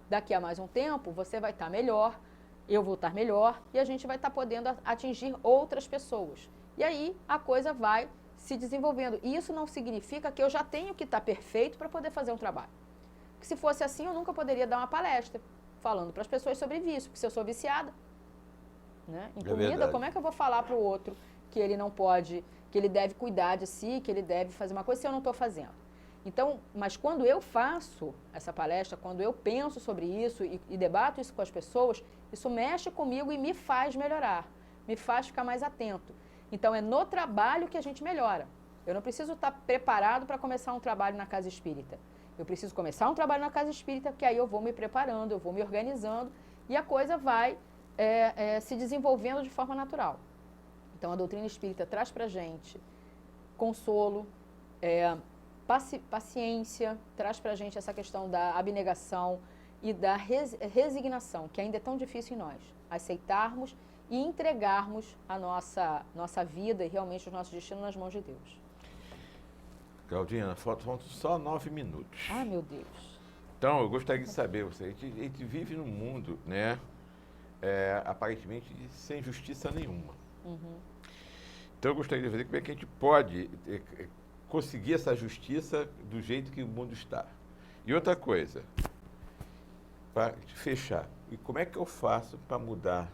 Daqui a mais um tempo, você vai estar melhor, eu vou estar melhor e a gente vai estar podendo atingir outras pessoas. E aí a coisa vai se desenvolvendo. E isso não significa que eu já tenho que estar perfeito para poder fazer um trabalho. Porque se fosse assim, eu nunca poderia dar uma palestra falando para as pessoas sobre vício, porque se eu sou viciada, né, em comida, como é que eu vou falar para o outro que ele não pode, que ele deve cuidar de si, que ele deve fazer uma coisa se eu não estou fazendo? Então, mas quando eu faço essa palestra, quando eu penso sobre isso e debato isso com as pessoas, isso mexe comigo e me faz melhorar, me faz ficar mais atento. Então, é no trabalho que a gente melhora. Eu não preciso estar preparado para começar um trabalho na casa espírita. Eu preciso começar um trabalho na casa espírita, porque aí eu vou me preparando, eu vou me organizando e a coisa vai se desenvolvendo de forma natural. Então, a doutrina espírita traz para a gente consolo, paciência, traz para a gente essa questão da abnegação e da resignação, que ainda é tão difícil em nós. Aceitarmos e entregarmos a nossa vida e realmente os nossos destinos nas mãos de Deus. Claudina, faltam só 9 minutos. Ah, meu Deus. Então, eu gostaria de saber, a gente vive num mundo, né, aparentemente sem justiça nenhuma. Uhum. Então, eu gostaria de ver como é que a gente pode conseguir essa justiça do jeito que o mundo está. E outra coisa, para fechar, e como é que eu faço para mudar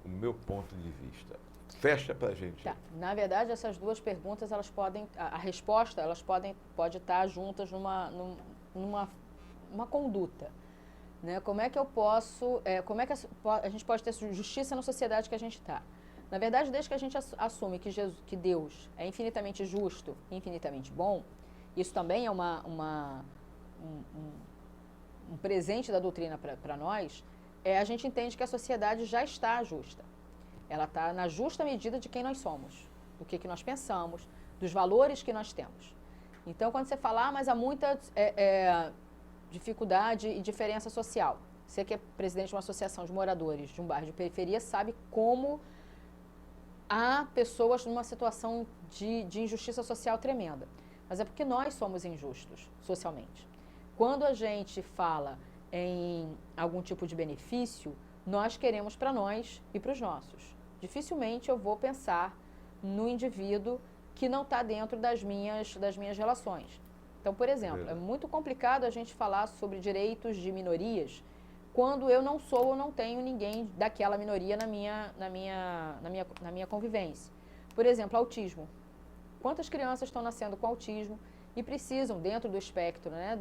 o meu ponto de vista? Fecha para a gente. Tá. Na verdade, essas duas perguntas, elas podem, a resposta, elas pode estar juntas numa conduta. Né? Como é que eu posso, como é que a gente pode ter justiça na sociedade que a gente está? Na verdade, desde que a gente assume que Deus é infinitamente justo, infinitamente bom, isso também é um presente da doutrina para nós, a gente entende que a sociedade já está justa. Ela está na justa medida de quem nós somos, do que nós pensamos, dos valores que nós temos. Então, quando você fala, mas há muita dificuldade e diferença social. Você que é presidente de uma associação de moradores de um bairro de periferia sabe como há pessoas numa situação de injustiça social tremenda. Mas é porque nós somos injustos socialmente. Quando a gente fala em algum tipo de benefício, nós queremos para nós e para os nossos. Dificilmente eu vou pensar no indivíduo que não está dentro das minhas relações. Então, por exemplo, é muito complicado a gente falar sobre direitos de minorias quando eu não sou ou não tenho ninguém daquela minoria na minha convivência. Por exemplo, autismo. Quantas crianças estão nascendo com autismo e precisam, dentro do espectro, né,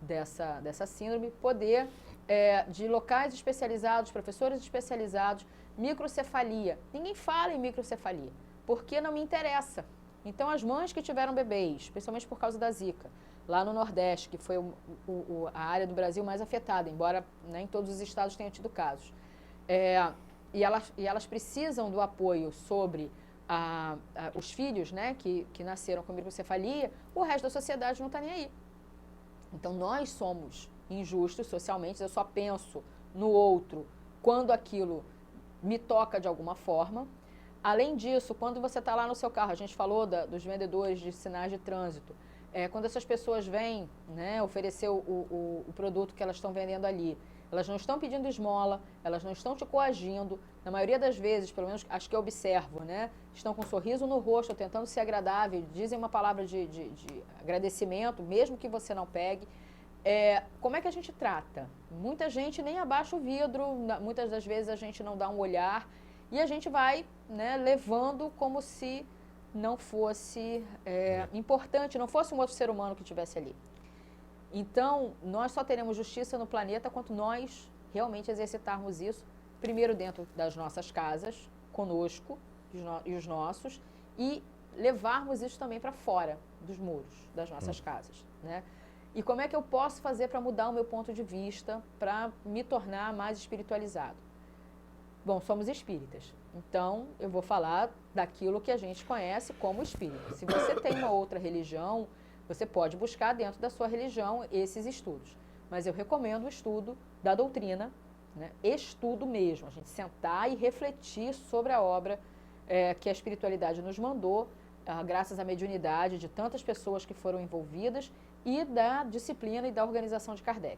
dessa síndrome, poder, de locais especializados, professores especializados, microcefalia. Ninguém fala em microcefalia, porque não me interessa. Então, as mães que tiveram bebês, principalmente por causa da Zika, lá no Nordeste, que foi a área do Brasil mais afetada, embora nem todos os estados tenham tido casos, e elas precisam do apoio sobre os filhos, né, que nasceram com microcefalia, o resto da sociedade não está nem aí. Então, nós somos injustos socialmente, eu só penso no outro quando aquilo me toca de alguma forma. Além disso, quando você está lá no seu carro, a gente falou dos vendedores de sinais de trânsito, quando essas pessoas vêm, né, oferecer o produto que elas estão vendendo ali, elas não estão pedindo esmola, elas não estão te coagindo, na maioria das vezes, pelo menos as que eu observo, né, estão com um sorriso no rosto, tentando ser agradável, dizem uma palavra de agradecimento, mesmo que você não pegue. Como é que a gente trata? Muita gente nem abaixa o vidro, muitas das vezes a gente não dá um olhar e a gente vai, né, levando como se não fosse importante, não fosse um outro ser humano que estivesse ali. Então, nós só teremos justiça no planeta quando nós realmente exercitarmos isso, primeiro dentro das nossas casas, conosco e os nossos, e levarmos isso também para fora dos muros das nossas casas, né? E como é que eu posso fazer para mudar o meu ponto de vista, para me tornar mais espiritualizado? Bom, somos espíritas, então eu vou falar daquilo que a gente conhece como espírita. Se você tem uma outra religião, você pode buscar dentro da sua religião esses estudos. Mas eu recomendo o estudo da doutrina, né? Estudo mesmo, a gente sentar e refletir sobre a obra que a espiritualidade nos mandou, graças à mediunidade de tantas pessoas que foram envolvidas e da disciplina e da organização de Kardec.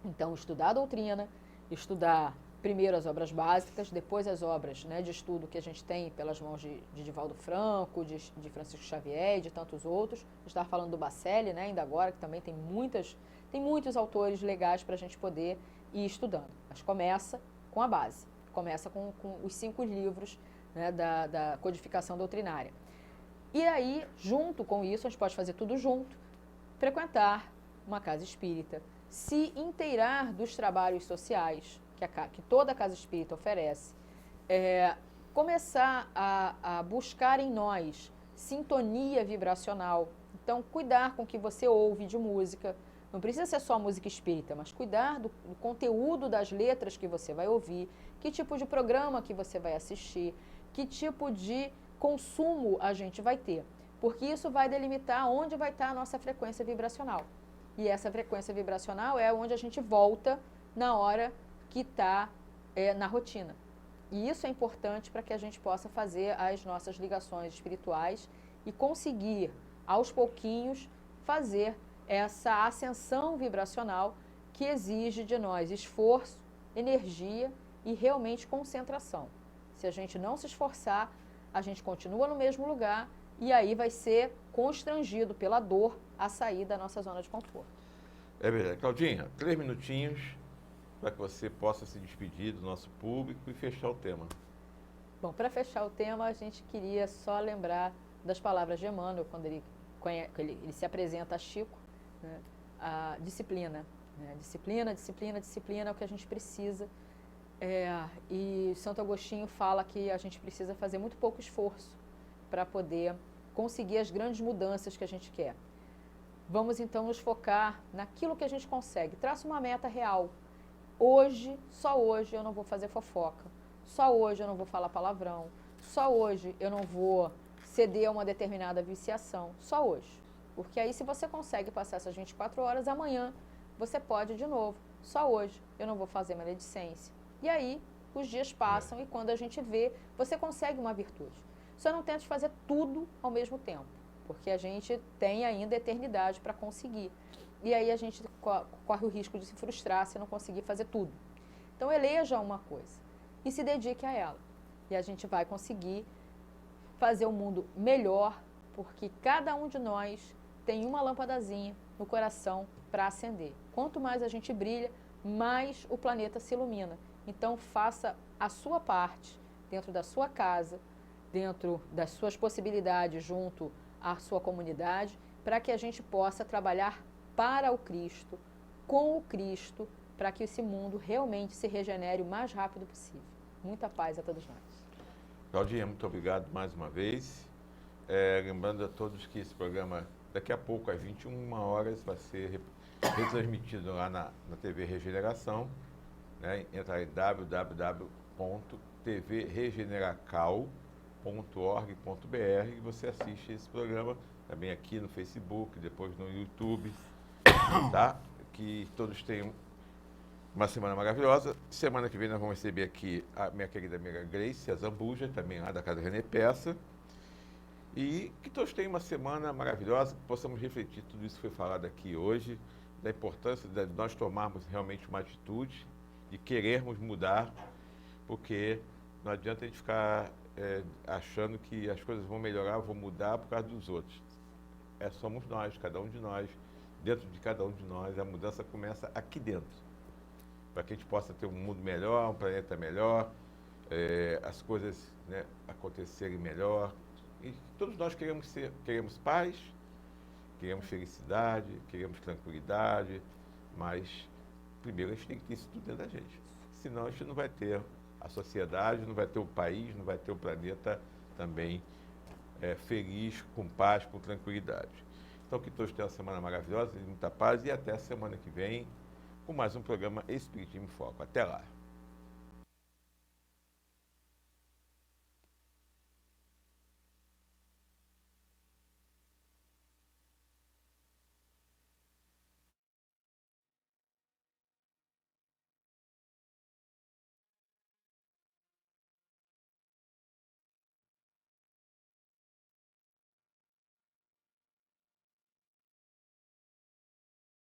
Então, estudar a doutrina, estudar primeiro as obras básicas, depois as obras, né, de estudo que a gente tem pelas mãos de Divaldo Franco, de Francisco Xavier e de tantos outros. A gente estava falando do Bacelli, né, ainda agora, que também tem muitos autores legais para a gente poder ir estudando. Mas começa com a base, começa com os 5 livros, né, da codificação doutrinária. E aí, junto com isso, a gente pode fazer tudo junto, frequentar uma casa espírita, se inteirar dos trabalhos sociais que toda casa espírita oferece, começar a buscar em nós sintonia vibracional. Então, cuidar com o que você ouve de música. Não precisa ser só música espírita, mas cuidar do conteúdo das letras que você vai ouvir, que tipo de programa que você vai assistir, que tipo de consumo a gente vai ter. Porque isso vai delimitar onde vai estar a nossa frequência vibracional. E essa frequência vibracional é onde a gente volta na hora que está na rotina. E isso é importante para que a gente possa fazer as nossas ligações espirituais e conseguir, aos pouquinhos, fazer essa ascensão vibracional que exige de nós esforço, energia e realmente concentração. Se a gente não se esforçar, a gente continua no mesmo lugar e aí vai ser constrangido pela dor a sair da nossa zona de conforto. É verdade. Claudinha, 3 minutinhos para que você possa se despedir do nosso público e fechar o tema. Bom, para fechar o tema, a gente queria só lembrar das palavras de Emmanuel, quando ele se apresenta a Chico, né? A disciplina. Né? Disciplina é o que a gente precisa. E Santo Agostinho fala que a gente precisa fazer muito pouco esforço para poder conseguir as grandes mudanças que a gente quer. Vamos então nos focar naquilo que a gente consegue. Traça uma meta real. Hoje, só hoje eu não vou fazer fofoca. Só hoje eu não vou falar palavrão. Só hoje eu não vou ceder a uma determinada viciação. Só hoje. Porque aí se você consegue passar essas 24 horas, amanhã você pode de novo. Só hoje eu não vou fazer maledicência. E aí os dias passam e quando a gente vê, você consegue uma virtude. Só não tente fazer tudo ao mesmo tempo. Porque a gente tem ainda eternidade para conseguir. E aí a gente corre o risco de se frustrar se não conseguir fazer tudo. Então eleja uma coisa e se dedique a ela. E a gente vai conseguir fazer o mundo melhor, porque cada um de nós tem uma lâmpadazinha no coração para acender. Quanto mais a gente brilha, mais o planeta se ilumina. Então, faça a sua parte dentro da sua casa, dentro das suas possibilidades junto à sua comunidade, para que a gente possa trabalhar para o Cristo, com o Cristo, para que esse mundo realmente se regenere o mais rápido possível. Muita paz a todos nós. Claudinha, muito obrigado mais uma vez. Lembrando a todos que esse programa, daqui a pouco, às 21 horas, vai ser retransmitido lá na TV Regeneração. Né? Entra em www.tvregeneracal.org.br e você assiste esse programa também aqui no Facebook, depois no YouTube, tá? Que todos tenham uma semana maravilhosa. Semana que vem nós vamos receber aqui a minha querida amiga Grace Azambuja, também lá da Casa René Peça. E que todos tenham uma semana maravilhosa, que possamos refletir tudo isso que foi falado aqui hoje, da importância de nós tomarmos realmente uma atitude e querermos mudar, porque não adianta a gente ficar achando que as coisas vão melhorar, vão mudar por causa dos outros. Somos nós, cada um de nós, dentro de cada um de nós, a mudança começa aqui dentro, para que a gente possa ter um mundo melhor, um planeta melhor, as coisas, né, acontecerem melhor. E todos nós queremos paz, queremos felicidade, queremos tranquilidade, mas primeiro a gente tem que ter isso tudo dentro da gente. Senão a gente não vai ter a sociedade, não vai ter o país, não vai ter o planeta também feliz, com paz, com tranquilidade. Então que todos tenham uma semana maravilhosa, de muita paz e até a semana que vem com mais um programa Espiritismo em Foco. Até lá!